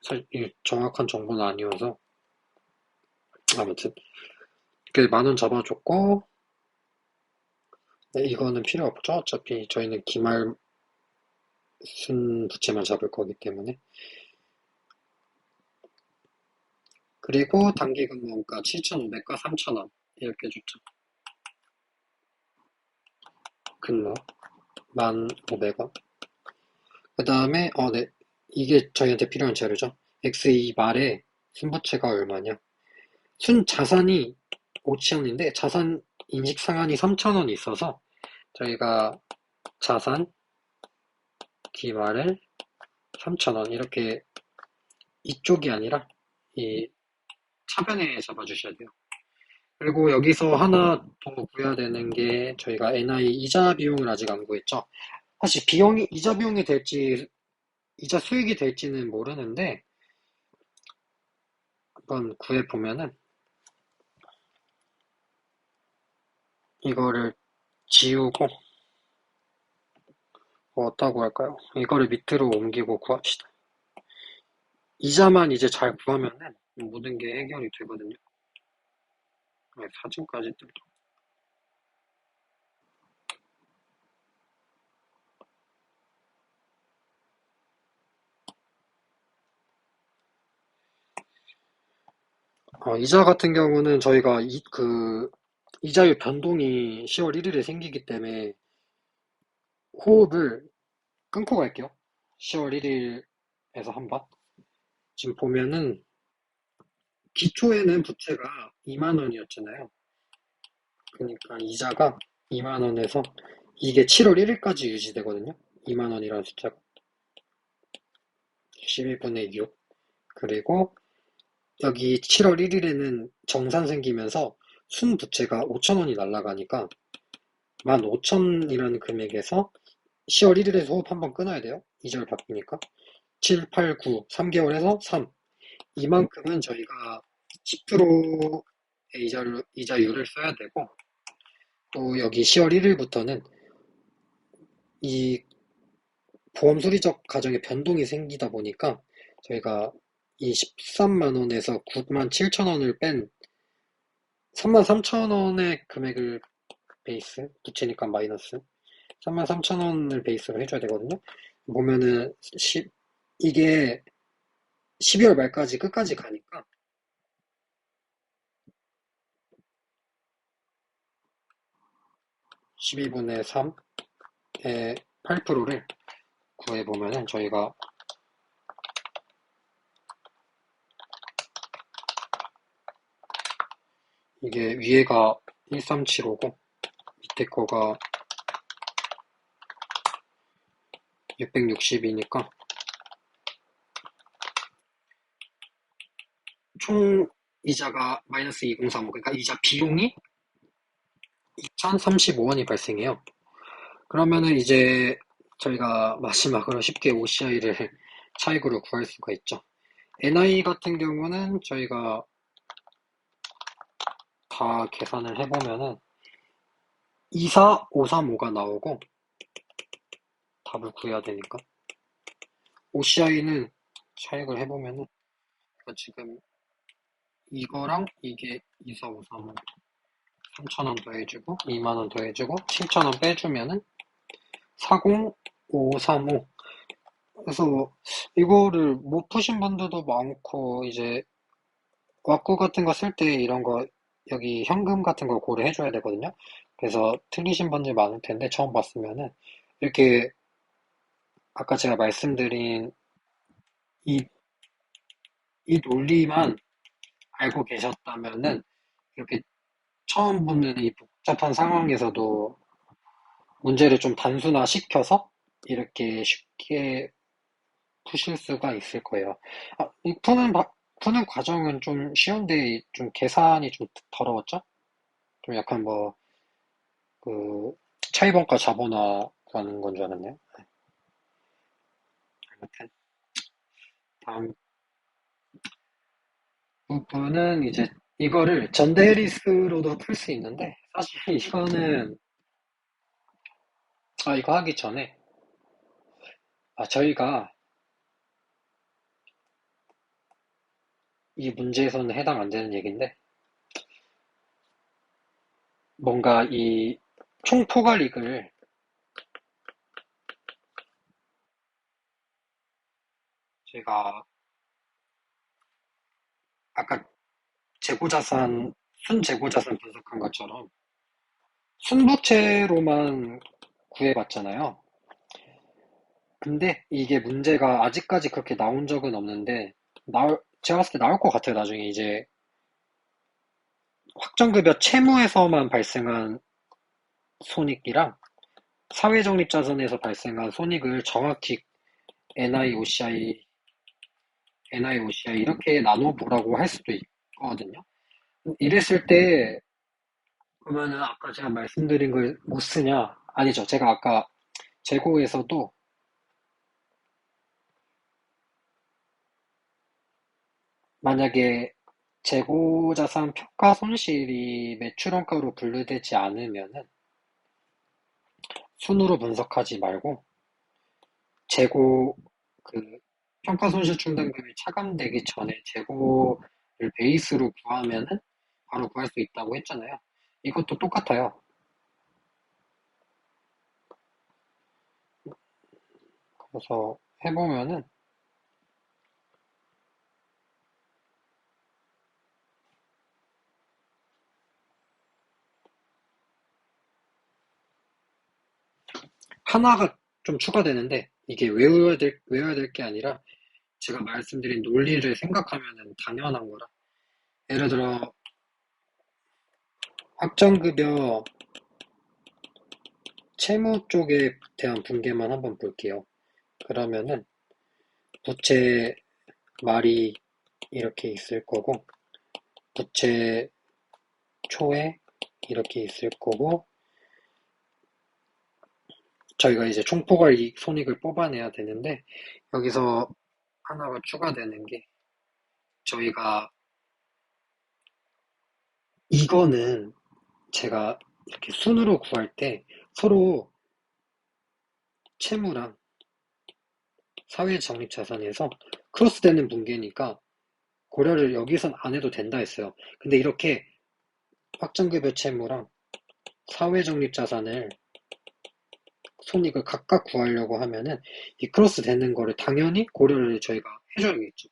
사실 이게 정확한 정보는 아니어서 아무튼 그 10,000원 잡아줬고, 네, 이거는 필요 없죠. 어차피 저희는 기말 순 부채만 잡을 거기 때문에. 그리고 단기 근무원가 7,500과 3,000원 이렇게 줬죠. 근무 1,500원. 그 다음에 네, 이게 저희한테 필요한 자료죠. X2 말에 순부채가 얼마냐. 순 자산이 5천원인데 자산 인식 상한이 3,000원이 있어서 저희가 자산 기말을 3,000원 이렇게 이쪽이 아니라 이 차변에 잡아주셔야 돼요. 그리고 여기서 하나 더 구해야 되는 게 저희가 NI 이자 비용을 아직 안 구했죠. 사실 비용이 이자 비용이 될지 이자 수익이 될지는 모르는데 한번 구해 보면은 이거를 지우고 어떻다고 할까요? 이거를 밑으로 옮기고 구합시다. 이자만 이제 잘 구하면은 모든 게 해결이 되거든요. 네, 사진까지 뜯어. 이자 같은 경우는 저희가 이자율 변동이 10월 1일에 생기기 때문에 호흡을 끊고 갈게요. 10월 1일에서 한 번. 지금 보면은 기초에는 부채가 2만 원이었잖아요. 그러니까 이자가 2만 원에서 이게 7월 1일까지 유지되거든요. 2만 원이라는 숫자가 12분의 6. 그리고 여기 7월 1일에는 정산 생기면서 순 부채가 5천 원이 날아가니까 15,000이라는 금액에서 10월 1일에서 호흡 한번 끊어야 돼요. 이자율 바뀌니까. 7, 8, 9, 3개월에서 3. 이만큼은 저희가 10%의 이자율을 써야 되고, 또 여기 10월 1일부터는 이 보험 수리적 가정에 변동이 생기다 보니까 저희가 이 13만 원에서 9만 7천 원을 뺀 3만 3천 원의 금액을 베이스, 부채니까 마이너스 3만 3천 원을 베이스로 해줘야 되거든요. 보면은 이게 12월 말까지 끝까지 가니까 12분의 3의 8%를 구해보면은 저희가 이게 위에가 1375고 밑에 거가 660이니까 총 이자가 마이너스 2035, 그러니까 이자 비용이 2,035원이 발생해요. 그러면은 이제 저희가 마지막으로 쉽게 OCI를 차익으로 구할 수가 있죠. NI 같은 경우는 저희가 다 계산을 해보면은 24535가 나오고 답을 구해야 되니까 OCI는 차익을 해보면은 지금 이거랑 이게 24535 3,000원 더해주고 2만원 더해주고 7,000원 빼주면은 40535. 그래서 이거를 못 푸신 분들도 많고 이제 왁구 같은 거 쓸 때 이런 거 여기 현금 같은 거 고려해줘야 되거든요. 그래서 틀리신 분들 많을 텐데 처음 봤으면은 이렇게 아까 제가 말씀드린 이, 이 논리만 알고 계셨다면은 이렇게 처음 보는 이 복잡한 상황에서도 문제를 좀 단순화시켜서 이렇게 쉽게 푸실 수가 있을 거예요. 이 푸는 과정은 좀 쉬운데 좀 계산이 좀 더러웠죠? 좀 약간 뭐 그 차이번과 자본화라는 건 줄 알았네요. 아무튼 다음 부분은 이제 이거를 전대리스로도 풀 수 있는데 사실 이거는 이거 하기 전에 저희가 이 문제에서는 해당 안 되는 얘기인데 뭔가 이 총포괄익을 제가 아까 재고자산 순재고자산 분석한 것처럼 순부채로만 구해봤잖아요. 근데 이게 문제가 아직까지 그렇게 나온 적은 없는데 제가 봤을 때 나올 것 같아요. 나중에 이제 확정급여 채무에서만 발생한 손익이랑 사회적립자산에서 발생한 손익을 정확히 NIOCI, NIOCI 이렇게 나눠보라고 할 수도 있거든요. 이랬을 때 그러면은 아까 제가 말씀드린 걸 못 쓰냐? 아니죠. 제가 아까 재고에서도 만약에 재고자산 평가 손실이 매출원가로 분류되지 않으면은 순으로 분석하지 말고 재고 그 평가 손실 충당금이 차감되기 전에 재고를 베이스로 구하면은 바로 구할 수 있다고 했잖아요. 이것도 똑같아요. 그래서 해보면은 하나가 좀 추가되는데 이게 외워야 될 게 아니라 제가 말씀드린 논리를 생각하면은 당연한 거라. 예를 들어 확정급여 채무 쪽에 대한 분계만 한번 볼게요. 그러면은 부채 말이 이렇게 있을 거고 부채 초에 이렇게 있을 거고 저희가 이제 총포괄 이익 손익을 뽑아내야 되는데 여기서 하나가 추가되는 게 저희가 이거는 제가 이렇게 순으로 구할 때 서로 채무랑 사회 적립 자산에서 크로스되는 분계니까 고려를 여기선 안 해도 된다 했어요. 근데 이렇게 확정급여 채무랑 사회 적립 자산을 손익을 각각 구하려고 하면은 이 크로스 되는 거를 당연히 고려를 저희가 해줘야겠죠.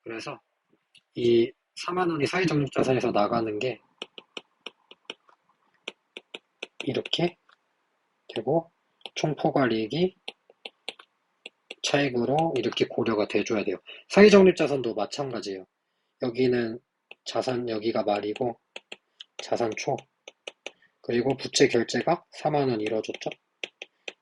그래서 이 4만 원이 사회 적립 자산에서 나가는 게 이렇게 되고 총포괄이익이 차익으로 이렇게 고려가 돼줘야 돼요. 사회 적립 자산도 마찬가지예요. 여기는 자산 여기가 말이고 자산 초 그리고 부채 결제가 4만 원 이뤄졌죠.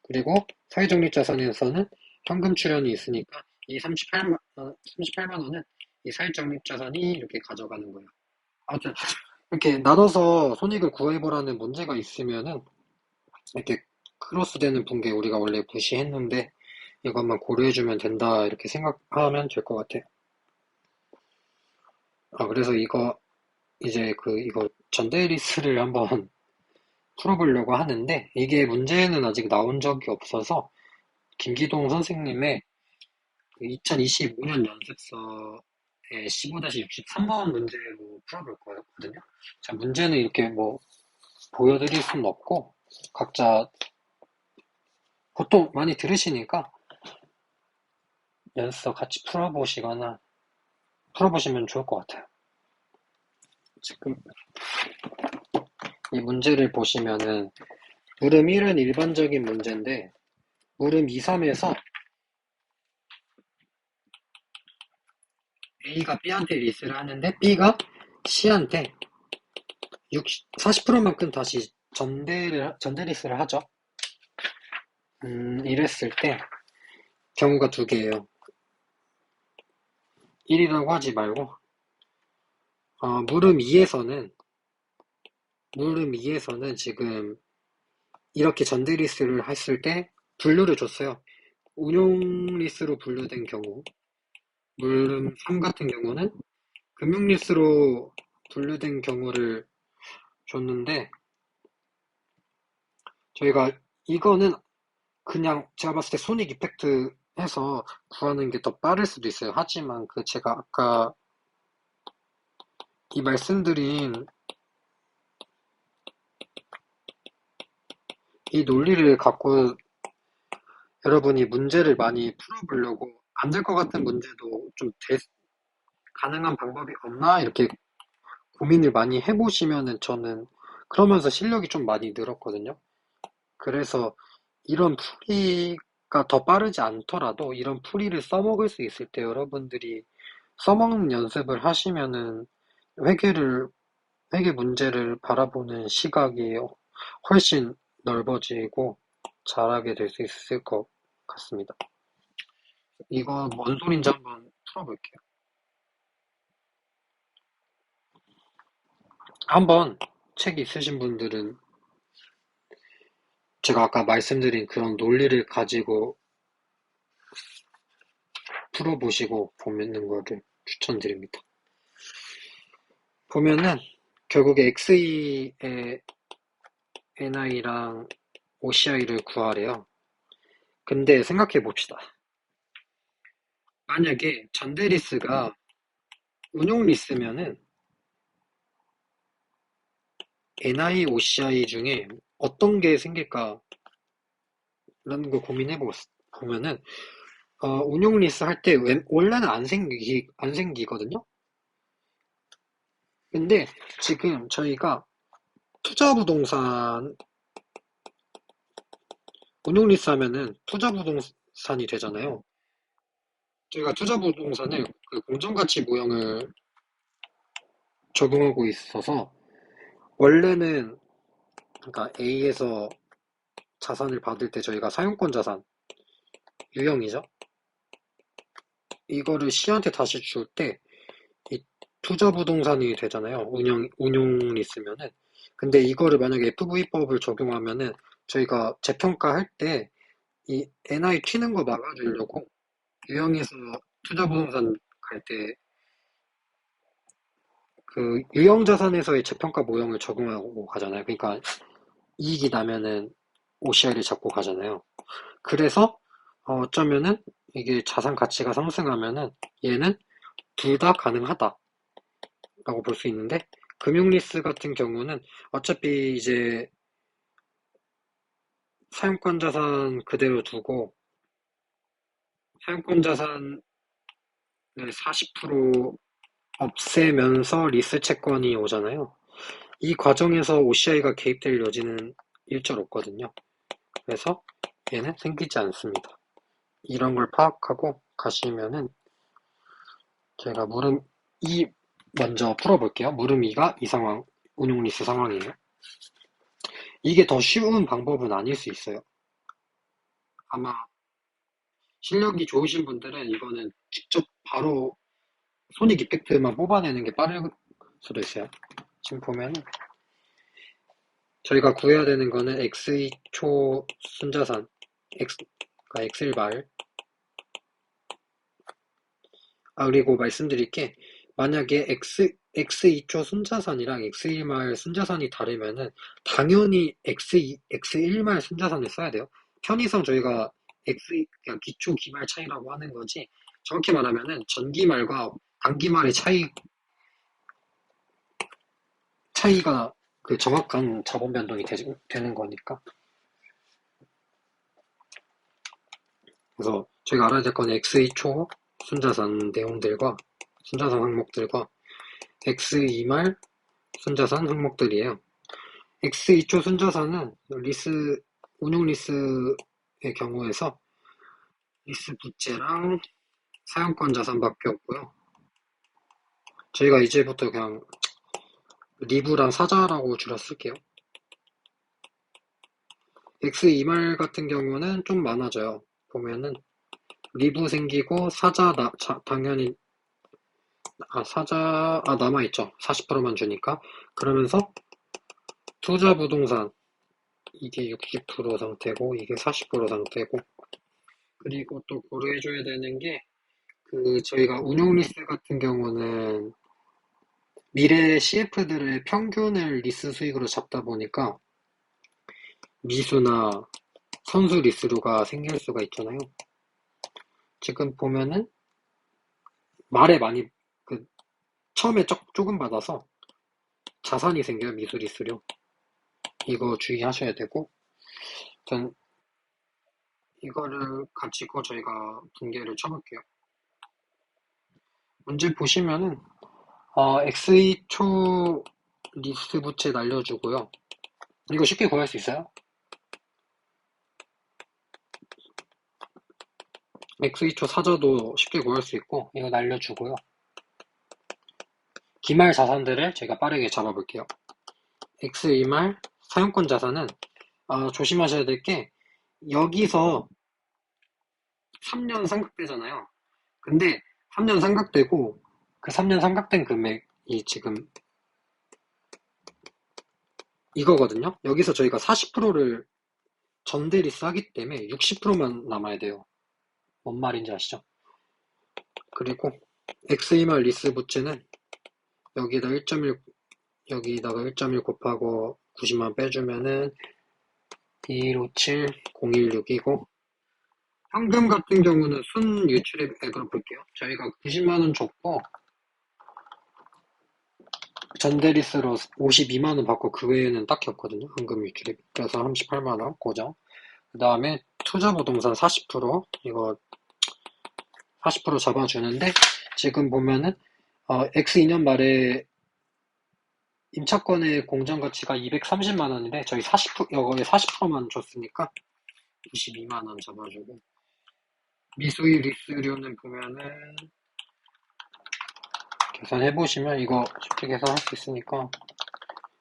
그리고 사회적립 자산에서는 현금 출연이 있으니까 이 38만 원은 이 사회적립 자산이 이렇게 가져가는 거예요. 아무튼 이렇게 나눠서 손익을 구해보라는 문제가 있으면은 이렇게 크로스되는 분계 우리가 원래 무시했는데 이것만 고려해주면 된다 이렇게 생각하면 될 것 같아요. 그래서 이제 이거 전대리스를 한번 풀어보려고 하는데 이게 문제는 아직 나온 적이 없어서 김기동 선생님의 2025년 연습서의 15-63번 문제로 풀어볼 거거든요. 자, 문제는 이렇게 뭐 보여드릴 수는 없고 각자 보통 많이 들으시니까 연습서 같이 풀어보시거나 풀어보시면 좋을 것 같아요. 지금 이 문제를 보시면은 물음 1은 일반적인 문제인데 물음 2, 3에서 A가 B한테 리스를 하는데 B가 C한테 40%만큼 다시 전대리스를 하죠. 이랬을 때 경우가 두 개예요. 1이라고 하지 말고 물음 2에서는 지금 이렇게 전대리스를 했을 때 분류를 줬어요. 운용 리스로 분류된 경우 물음 3 같은 경우는 금융 리스로 분류된 경우를 줬는데 저희가 이거는 그냥 제가 봤을 때 손익 이펙트 해서 구하는 게 더 빠를 수도 있어요. 하지만 그 제가 아까 이 말씀드린 이 논리를 갖고 여러분이 문제를 많이 풀어보려고 안 될 것 같은 문제도 좀 가능한 방법이 없나 이렇게 고민을 많이 해보시면은 저는 그러면서 실력이 좀 많이 늘었거든요. 그래서 이런 풀이가 더 빠르지 않더라도 이런 풀이를 써먹을 수 있을 때 여러분들이 써먹는 연습을 하시면은 회계를, 회계 문제를 바라보는 시각이 훨씬 넓어지고 잘하게 될 수 있을 것 같습니다. 이거 뭔 소린지 한번 풀어볼게요. 한번 책 있으신 분들은 제가 아까 말씀드린 그런 논리를 가지고 풀어보시고 보는 거를 추천드립니다. 보면은 결국에 XE의 NI랑 OCI를 구하래요. 근데 생각해 봅시다. 만약에 전대리스가 운용 리스면은 NI, OCI 중에 어떤 게 생길까? 라는 걸 고민해 보면은 운용 리스 할 때 원래는 안 생기거든요. 근데 지금 저희가 투자부동산 운용 리스 하면은 투자부동산이 되잖아요. 저희가 투자부동산을 그 공정가치 모형을 적용하고 있어서 원래는 그러니까 A에서 자산을 받을 때 저희가 사용권 자산 유형이죠. 이거를 C한테 다시 줄 때 이 투자부동산이 되잖아요. 운용이 있으면은. 근데 이거를 만약에 FV법을 적용하면은 저희가 재평가할 때 이 NI 튀는 거 막아주려고 유형에서 투자부동산 갈 때 그 유형자산에서의 재평가 모형을 적용하고 가잖아요. 그러니까 이익이 나면은 OCI를 잡고 가잖아요. 그래서 어쩌면은 이게 자산 가치가 상승하면은 얘는 둘 다 가능하다라고 볼 수 있는데 금융리스 같은 경우는 어차피 이제 사용권 자산 그대로 두고 사용권 자산을 40% 없애면서 리스 채권이 오잖아요. 이 과정에서 OCI가 개입될 여지는 일절 없거든요. 그래서 얘는 생기지 않습니다. 이런 걸 파악하고 가시면은 제가 물음 2 먼저 풀어볼게요. 물음 2가 이 상황, 운용 리스 상황이에요. 이게 더 쉬운 방법은 아닐 수 있어요. 아마 실력이 좋으신 분들은 이거는 직접 바로 손익 이펙트만 뽑아내는 게 빠를 수도 있어요. 지금 보면 저희가 구해야 되는 거는 X2 초 순자산, 그러니까 X1말. 그리고 말씀드릴 게 만약에 X2초 순자산이랑 X1말 순자산이 다르면은 당연히 X1말 순자산을 써야 돼요. 편의상 저희가 그냥 기초 기말 차이라고 하는 거지 정확히 말하면은 전기말과 단기말의 차이가 그 정확한 자본 변동이 되는 거니까. 그래서 저희가 알아야 될 건 X2초 순자산 내용들과 순자산 항목들과 X2말 순자산 항목들이에요. X2초 순자산은 운용 리스의 경우에서 리스 부채랑 사용권 자산밖에 없고요. 저희가 이제부터 그냥 리브랑 사자라고 줄여 쓸게요. X2말 같은 경우는 좀 많아져요. 보면은 리브 생기고 당연히 남아있죠. 40%만 주니까. 그러면서 투자 부동산 이게 60% 상태고 이게 40% 상태고, 그리고 또 고려해줘야 되는 게 저희가 운용 리스 같은 경우는 미래 CF들의 평균을 리스 수익으로 잡다 보니까 미수나 선수 리스료가 생길 수가 있잖아요. 지금 보면은 말에 많이 그 처음에 조금 받아서 자산이 생겨요. 미수 리스료. 이거 주의하셔야 되고, 전 이거를 가지고 저희가 분계를 쳐볼게요. 문제 보시면은 X2초 리스 부채 날려주고요. 이거 쉽게 구할 수 있어요? X2초 사저도 쉽게 구할 수 있고 이거 날려주고요. 기말 자산들을 제가 빠르게 잡아볼게요. X2말 사용권 자산은 조심하셔야 될 게 여기서 3년 삼각대잖아요. 근데 3년 삼각대고 그 3년 삼각된 금액이 지금 이거거든요. 여기서 저희가 40%를 전대리스 하기 때문에 60%만 남아야 돼요. 뭔 말인지 아시죠? 그리고 X2말 리스 부채는 여기다 1.1 여기다가 1.1 곱하고 90만 빼주면은 2157,016이고, 현금 같은 경우는 순 유출액으로 볼게요. 저희가 90만원 줬고 전대리스로 52만원 받고 그 외에는 딱히 없거든요. 현금 유출액. 그래서 38만원 고정. 그 다음에 투자부동산 40% 이거 40% 잡아주는데, 지금 보면은 X2년 말에 임차권의 공정가치가 230만원인데 저희 40% 여거에 40%만 줬으니까 92만원 잡아주고, 미수입 리스료는 보면은 계산해보시면 이거 쉽게 계산할 수 있으니까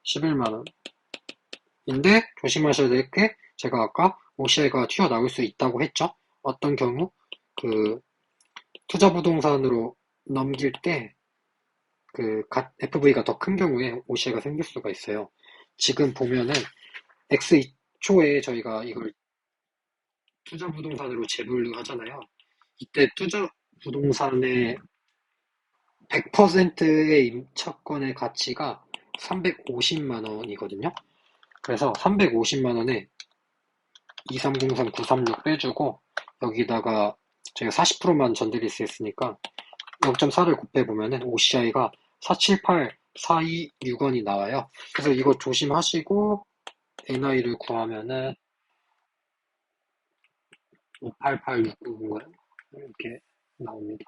11만원 인데, 조심하셔야 될 게 제가 아까 OCI가 튀어나올 수 있다고 했죠. 어떤 경우 투자부동산으로 넘길 때 FV가 더 큰 경우에 OCI가 생길 수가 있어요. 지금 보면은 X2초에 저희가 이걸 투자부동산으로 재분류 하잖아요. 이때 투자부동산의 100%의 임차권의 가치가 350만 원이거든요. 그래서 350만 원에 2303, 936 빼주고 여기다가 제가 40%만 전대리스 했으니까 0.4를 곱해보면은 OCI가 478, 426원이 나와요. 그래서 이거 조심하시고 NI를 구하면은 588699 이렇게 나옵니다.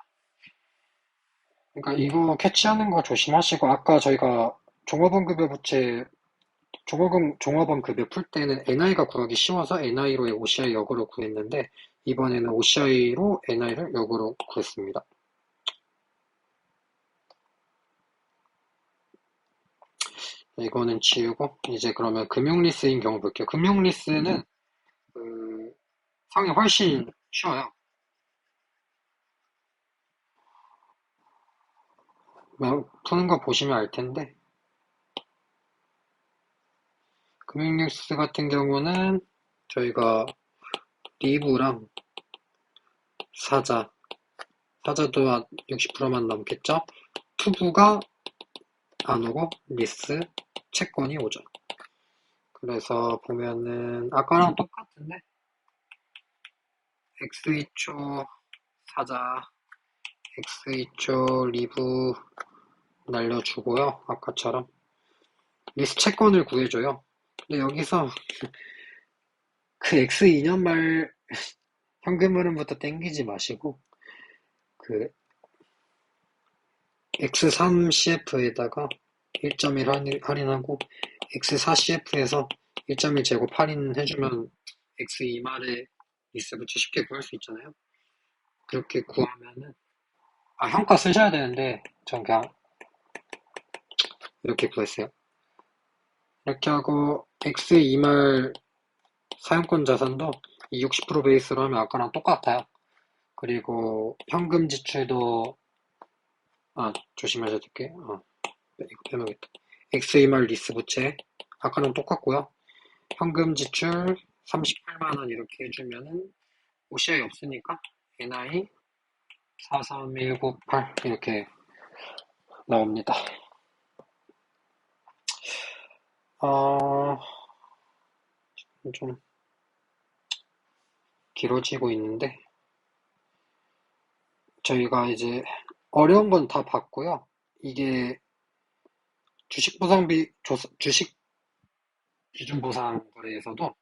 그러니까 이거 캐치하는 거 조심하시고, 아까 저희가 종업원급여 부채 종업원급여 풀 때는 NI가 구하기 쉬워서 NI로 OCI 역으로 구했는데 이번에는 OCI로 NI를 역으로 구했습니다. 이거는 지우고 이제 그러면 금융리스인 경우 볼게요. 금융리스는 상이 훨씬 쉬워요. 푸는 거 보시면 알 텐데, 금융리스 같은 경우는 저희가 리브랑 사자도 60%만 넘겠죠? 투부가 안 오고 리스 채권이 오죠. 그래서 보면은 아까랑 똑같은데 X2초 사자, X2초 리브 날려주고요. 아까처럼 리스 채권을 구해줘요. 근데 여기서 그 X2년 말 현금 흐름부터 땡기지 마시고 그 X3CF에다가 1.1 할인하고 X4CF에서 1.1 제곱 할인 해주면 X2말에 리스부츠 쉽게 구할 수 있잖아요. 그렇게 구하면은, 현가 쓰셔야 되는데, 전 그냥 이렇게 구했어요. 이렇게 하고, X2말 사용권 자산도 이 60% 베이스로 하면 아까랑 똑같아요. 그리고 현금 지출도, 조심하셔야 될게. 이거 빼먹겠다. X2말 리스 부채, 아까랑 똑같고요. 현금 지출 38만원 이렇게 해주면은 OCI 없으니까 NI 43198 이렇게 나옵니다. 어, 좀 길어지고 있는데 저희가 이제 어려운 건 다 봤고요. 이게 주식 기준 보상 거래에서도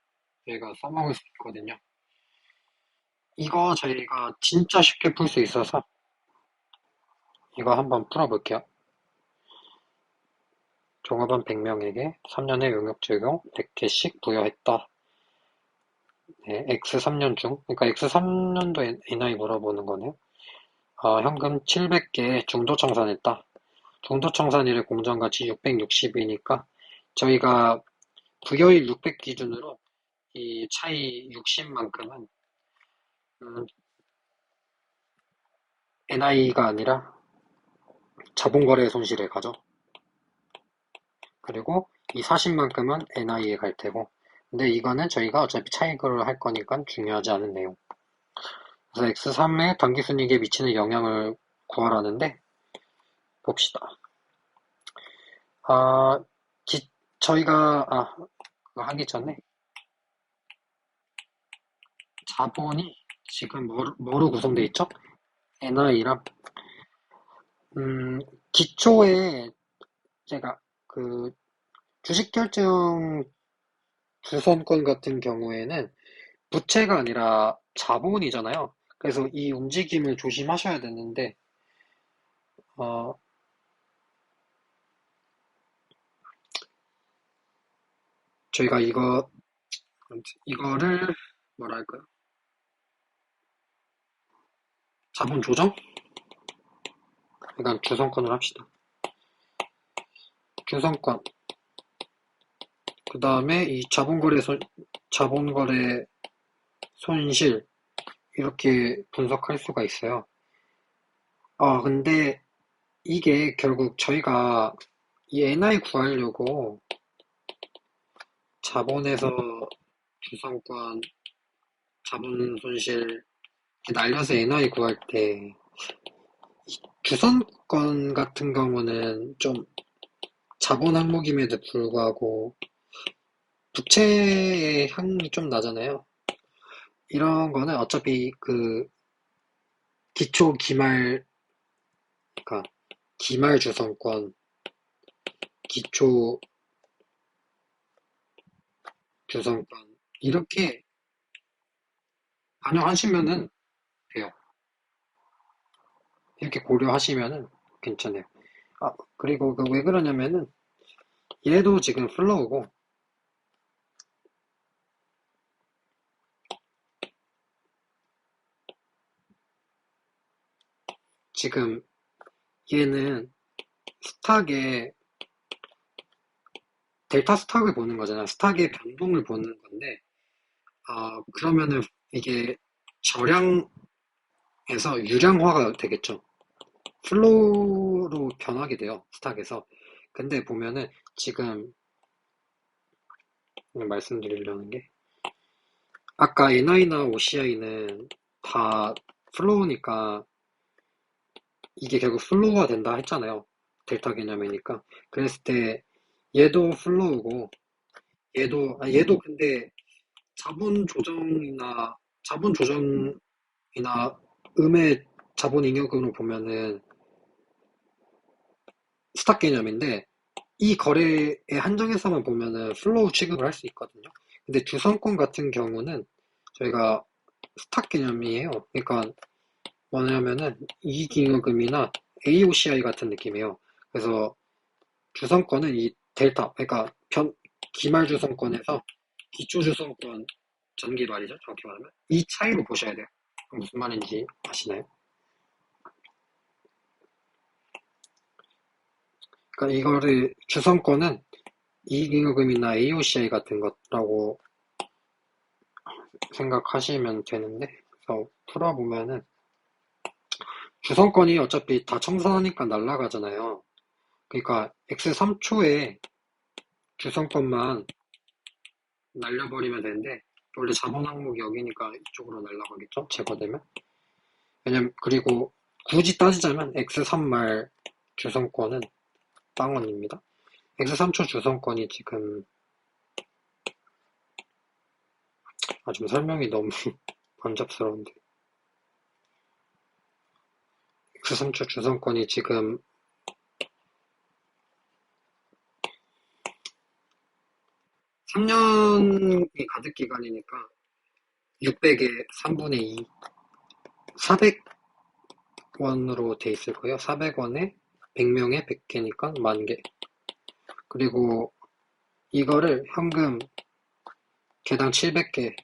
저희가 써먹을 수 있거든요. 이거 저희가 진짜 쉽게 풀 수 있어서 이거 한번 풀어볼게요. 종업원 100명에게 3년의 용역 적용 100개씩 부여했다. 네, X 3년 중, 그러니까 X 3년도 NI 물어보는 거네요. 현금 700개 중도 청산했다. 중도 청산일의 공정가치 660이니까 저희가 부여일 600 기준으로 이 차이 60만큼은 NI가 아니라 자본거래 손실에 가죠. 그리고 이 40만큼은 NI에 갈 테고, 근데 이거는 저희가 어차피 차익을 할 거니까 중요하지 않은 내용. 그래서 X3의 당기순이익에 미치는 영향을 구하라는데 봅시다. 아, 저희가 그거 하기 전에 자본이 지금 뭐로 구성되어 있죠? NI랑 기초에 제가 그 주식결정 주선권 같은 경우에는 부채가 아니라 자본이잖아요. 그래서 이 움직임을 조심하셔야 되는데 어, 저희가 이거를 뭐랄까요? 자본 조정? 그러니까 주선권을 합시다. 주선권. 그 다음에 이 자본거래 손실 이렇게 분석할 수가 있어요. 근데 이게 결국 저희가 이 NI 구하려고 자본에서 주선권, 자본 손실 이렇게 날려서 NI 구할 때 주선권 같은 경우는 좀 자본 항목임에도 불구하고 부채의 향이 좀 나잖아요. 이런 거는 어차피 그 기초 기말, 그러니까 기말 주선권, 기초 주선권 이렇게 반영하시면은 돼요. 이렇게 고려하시면은 괜찮아요. 그리고 그 왜 그러냐면은 얘도 지금 플로우고 지금 얘는 스탁의 델타 스탁을 보는 거잖아. 스탁의 변동을 보는 건데 그러면은 이게 저량에서 유량화가 되겠죠. 플로우로 변하게 돼요. 스탁에서. 근데 보면은 지금 말씀드리려는 게 아까 NI나 OCI는 다 플로우니까 이게 결국 플로우가 된다 했잖아요. 델타 개념이니까. 그랬을 때 얘도 플로우고 얘도 근데 자본 조정이나 음의 자본 잉여금으로 보면은 스탁 개념인데 이 거래에 한정해서만 보면은 플로우 취급을 할 수 있거든요. 근데 주선권 같은 경우는 저희가 스탁 개념이에요. 그러니까 뭐냐면은 이익잉여금이나 AOCI 같은 느낌이에요. 그래서 주선권은 이 델타, 그러니까 기말주선권에서 기초주선권 전기 말이죠. 정확히 말하면. 이 차이로 보셔야 돼요. 무슨 말인지 아시나요? 그러니까 이거를 주선권은 이익잉여금이나 AOCI 같은 것라고 생각하시면 되는데, 그래서 풀어보면은 주선권이 어차피 다 청산하니까 날아가잖아요. 그러니까 X3초에 주선권만 날려버리면 되는데, 원래 자본 항목이 여기니까 이쪽으로 날아가겠죠? 제거되면. 왜냐면, 그리고 굳이 따지자면 X3말 주선권은 빵원입니다. X3초 주선권이 지금, 좀 설명이 너무 번잡스러운데. X3초 주선권이 지금 3년이 가득 기간이니까 600에 3분의 2, 400원으로 돼 있을 거예요. 400원에 100명에 100개니까 10,000개. 그리고 이거를 현금 개당 700개에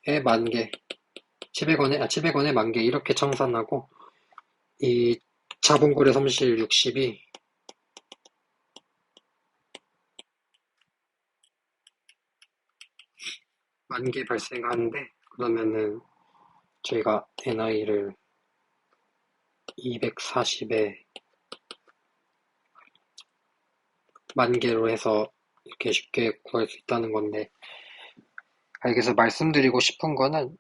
10,000개, 700원에 10,000개 이렇게 청산하고, 이 자본거래 손실 60이 10,000개 발생하는데, 그러면은 저희가 NI를 240에 10,000개로 해서 이렇게 쉽게 구할 수 있다는 건데, 여기서 말씀드리고 싶은 거는,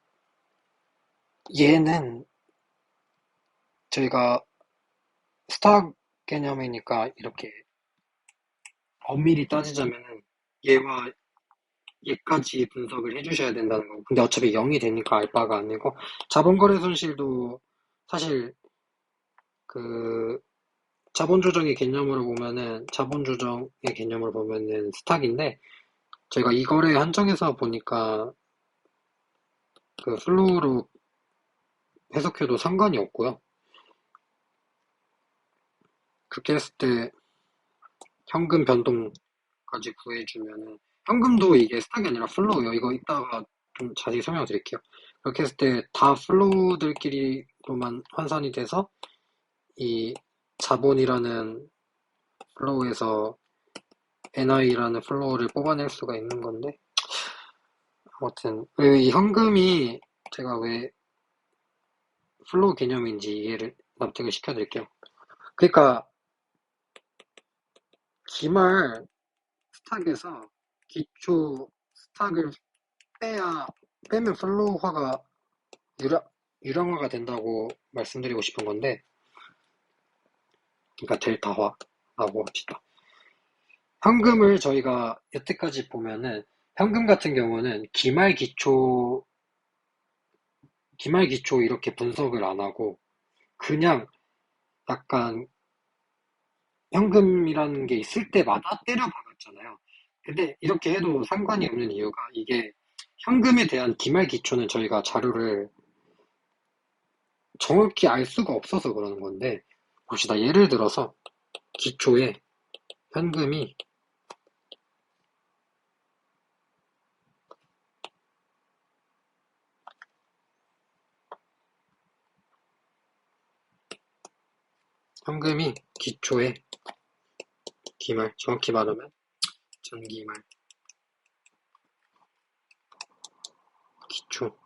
얘는 저희가 스탁 개념이니까 이렇게 엄밀히 따지자면은 얘와 얘까지 분석을 해주셔야 된다는 거고, 근데 어차피 0이 되니까 알바가 아니고, 자본거래 손실도 사실 그 자본 조정의 개념으로 보면은 스탁인데, 저희가 이거래 한정해서 보니까 그 플로우로 해석해도 상관이 없고요. 그렇게 했을 때 현금 변동까지 구해주면은, 현금도 이게 스탁이 아니라 플로우예요. 이거 이따가 좀 자세히 설명드릴게요. 그렇게 했을 때 다 플로우들끼리로만 환산이 돼서 이 자본이라는 플로우에서 NI라는 플로우를 뽑아낼 수가 있는 건데, 아무튼 이 현금이 제가 왜 플로우 개념인지 이해를 납득을 시켜드릴게요. 그러니까 기말 스탁에서 기초 스탁을 빼면 플로우화가 유량, 유량화가 된다고 말씀드리고 싶은 건데, 그러니까 델타화라고 합시다. 현금을 저희가 여태까지 보면은 현금 같은 경우는 기말 기초 이렇게 분석을 안 하고 그냥 약간 현금이라는 게 있을 때마다 때려 박았잖아요. 근데 이렇게 해도 상관이 없는 이유가, 이게 현금에 대한 기말 기초는 저희가 자료를 정확히 알 수가 없어서 그러는 건데, 봅시다. 예를 들어서 기초에 현금이 기초에 기말, 정확히 말하면 전기말 기초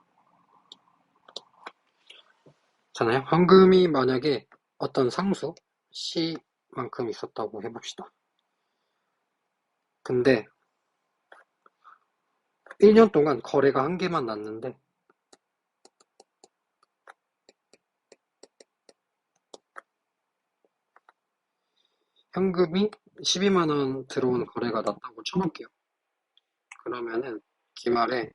잖아요. 현금이 만약에 어떤 상수 C만큼 있었다고 해봅시다. 근데 1년 동안 거래가 한 개만 났는데, 현금이 12만 원 들어온 거래가 났다고 쳐볼게요. 그러면은 기말에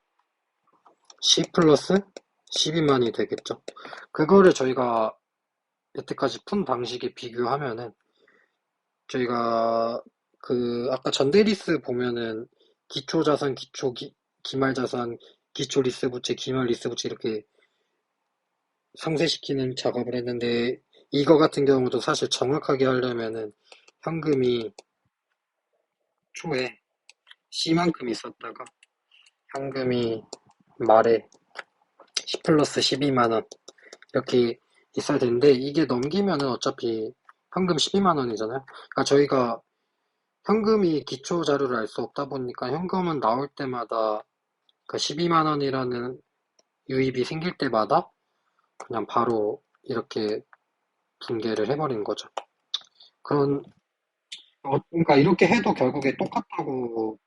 C 플러스 12만이 되겠죠. 그거를 저희가 여태까지 푼 방식에 비교하면은, 저희가 아까 전대리스 보면은 기초자산, 기말자산, 기초리스부채, 기말리스부채 이렇게 상쇄시키는 작업을 했는데, 이거 같은 경우도 사실 정확하게 하려면은 현금이 초에 C만큼 있었다가 현금이 말에 10 플러스 12만 원 이렇게 있어야 되는데 이게 넘기면은 어차피 현금 12만 원이잖아요. 그러니까 저희가 현금이 기초 자료를 알 수 없다 보니까 현금은 나올 때마다 그 12만 원이라는 유입이 생길 때마다 그냥 바로 이렇게 붕괴를 해버린 거죠. 그런 그러니까 이렇게 해도 결국에 똑같다고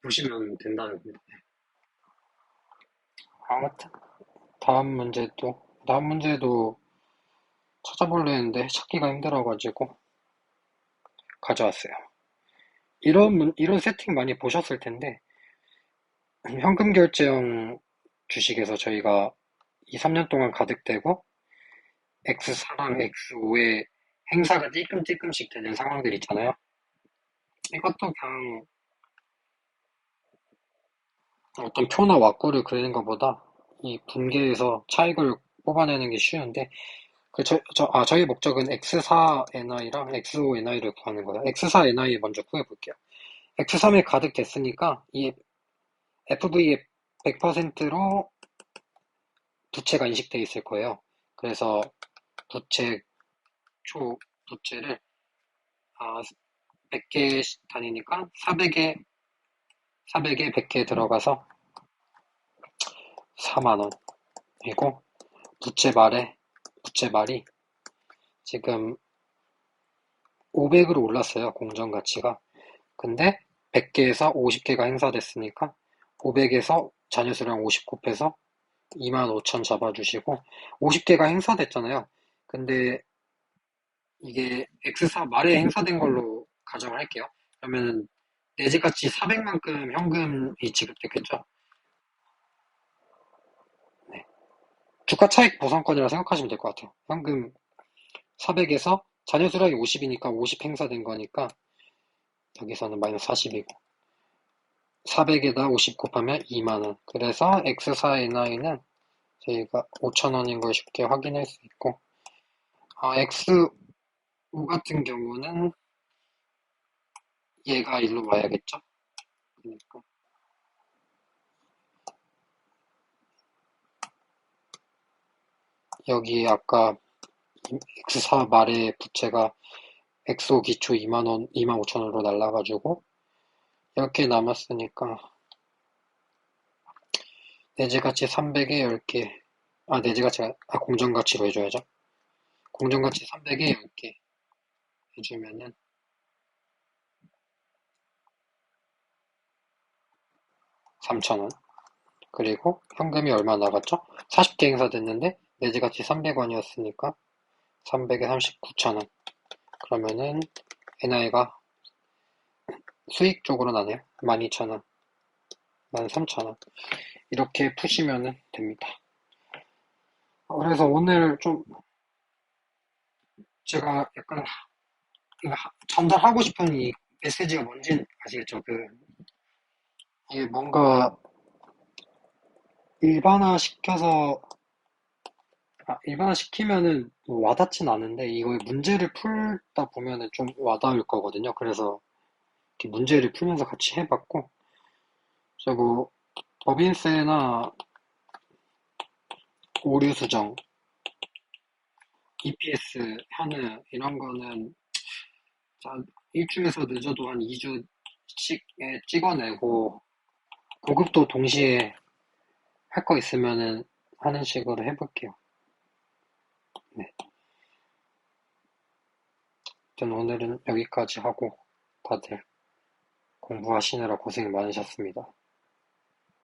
보시면 된다는 겁니다. 아무튼 다음 문제도 찾아보려 했는데 찾기가 힘들어가지고 가져왔어요. 이런 세팅 많이 보셨을 텐데 현금 결제형 주식에서 저희가 2, 3년 동안 가득대고 X4랑 X5의 행사가 찔끔찔끔씩 되는 상황들 있잖아요. 이것도 그냥 어떤 표나 왁구를 그리는 것보다 이 분계에서 차익을 뽑아내는 게 쉬운데 저희 목적은 X4NI랑 X5NI를 구하는 거예요. X4NI 먼저 구해볼게요. X3에 가득 됐으니까 이 FV의 100%로 부채가 인식돼 있을 거예요. 그래서 부채 부채를 100개 단위니까 400에 100개 들어가서 4만 원이고 부채 말이 지금 500으로 올랐어요. 공정 가치가. 근데 100개에서 50개가 행사됐으니까 500에서 자녀수량 50 곱해서 2만 5천 잡아주시고 50개가 행사됐잖아요. 근데 이게 X사 말에 행사된 걸로 가정을 할게요. 그러면은 내지가치 400만큼 현금이 지급됐겠죠. 네. 주가 차익 보상권이라 생각하시면 될 것 같아요. 현금 400에서 자녀 수량이 50이니까 50 행사된 거니까 여기서는 마이너스 40이고 400에다 50 곱하면 2만 원. 그래서 X4NI는 저희가 5천 원인 걸 쉽게 확인할 수 있고 X5 같은 경우는 얘가 일로 와야겠죠. 그러니까 여기 아까 X4 말의 부채가 X5 기초 2만 원, 2만 5천 원으로 날라가지고 이렇게 남았으니까 내지가치 300에 10개 내지가치가 공정가치로 해줘야죠. 공정가치 300에 10개 해주면은 3,000원. 그리고 현금이 얼마 나갔죠? 40개 행사됐는데 내지가치 300원이었으니까 300에 39,000원. 그러면은 NI가 수익 쪽으로 나네요. 12,000원, 13,000원. 이렇게 푸시면 됩니다. 그래서 오늘 좀 제가 약간 전달하고 싶은 이 메시지가 뭔지 아시겠죠? 이게 뭔가 일반화 일반화시키면은 뭐 와닿진 않은데 이거의 문제를 풀다 보면은 좀 와닿을 거거든요. 그래서 이렇게 문제를 풀면서 같이 해봤고, 뭐 법인세나 오류 수정, EPS, 현우 이런 거는 일주에서 늦어도 한 2주씩에 찍어내고 고급도 동시에 할 거 있으면은 하는 식으로 해볼게요. 네. 아무튼 오늘은 여기까지 하고 다들 공부하시느라 고생 많으셨습니다.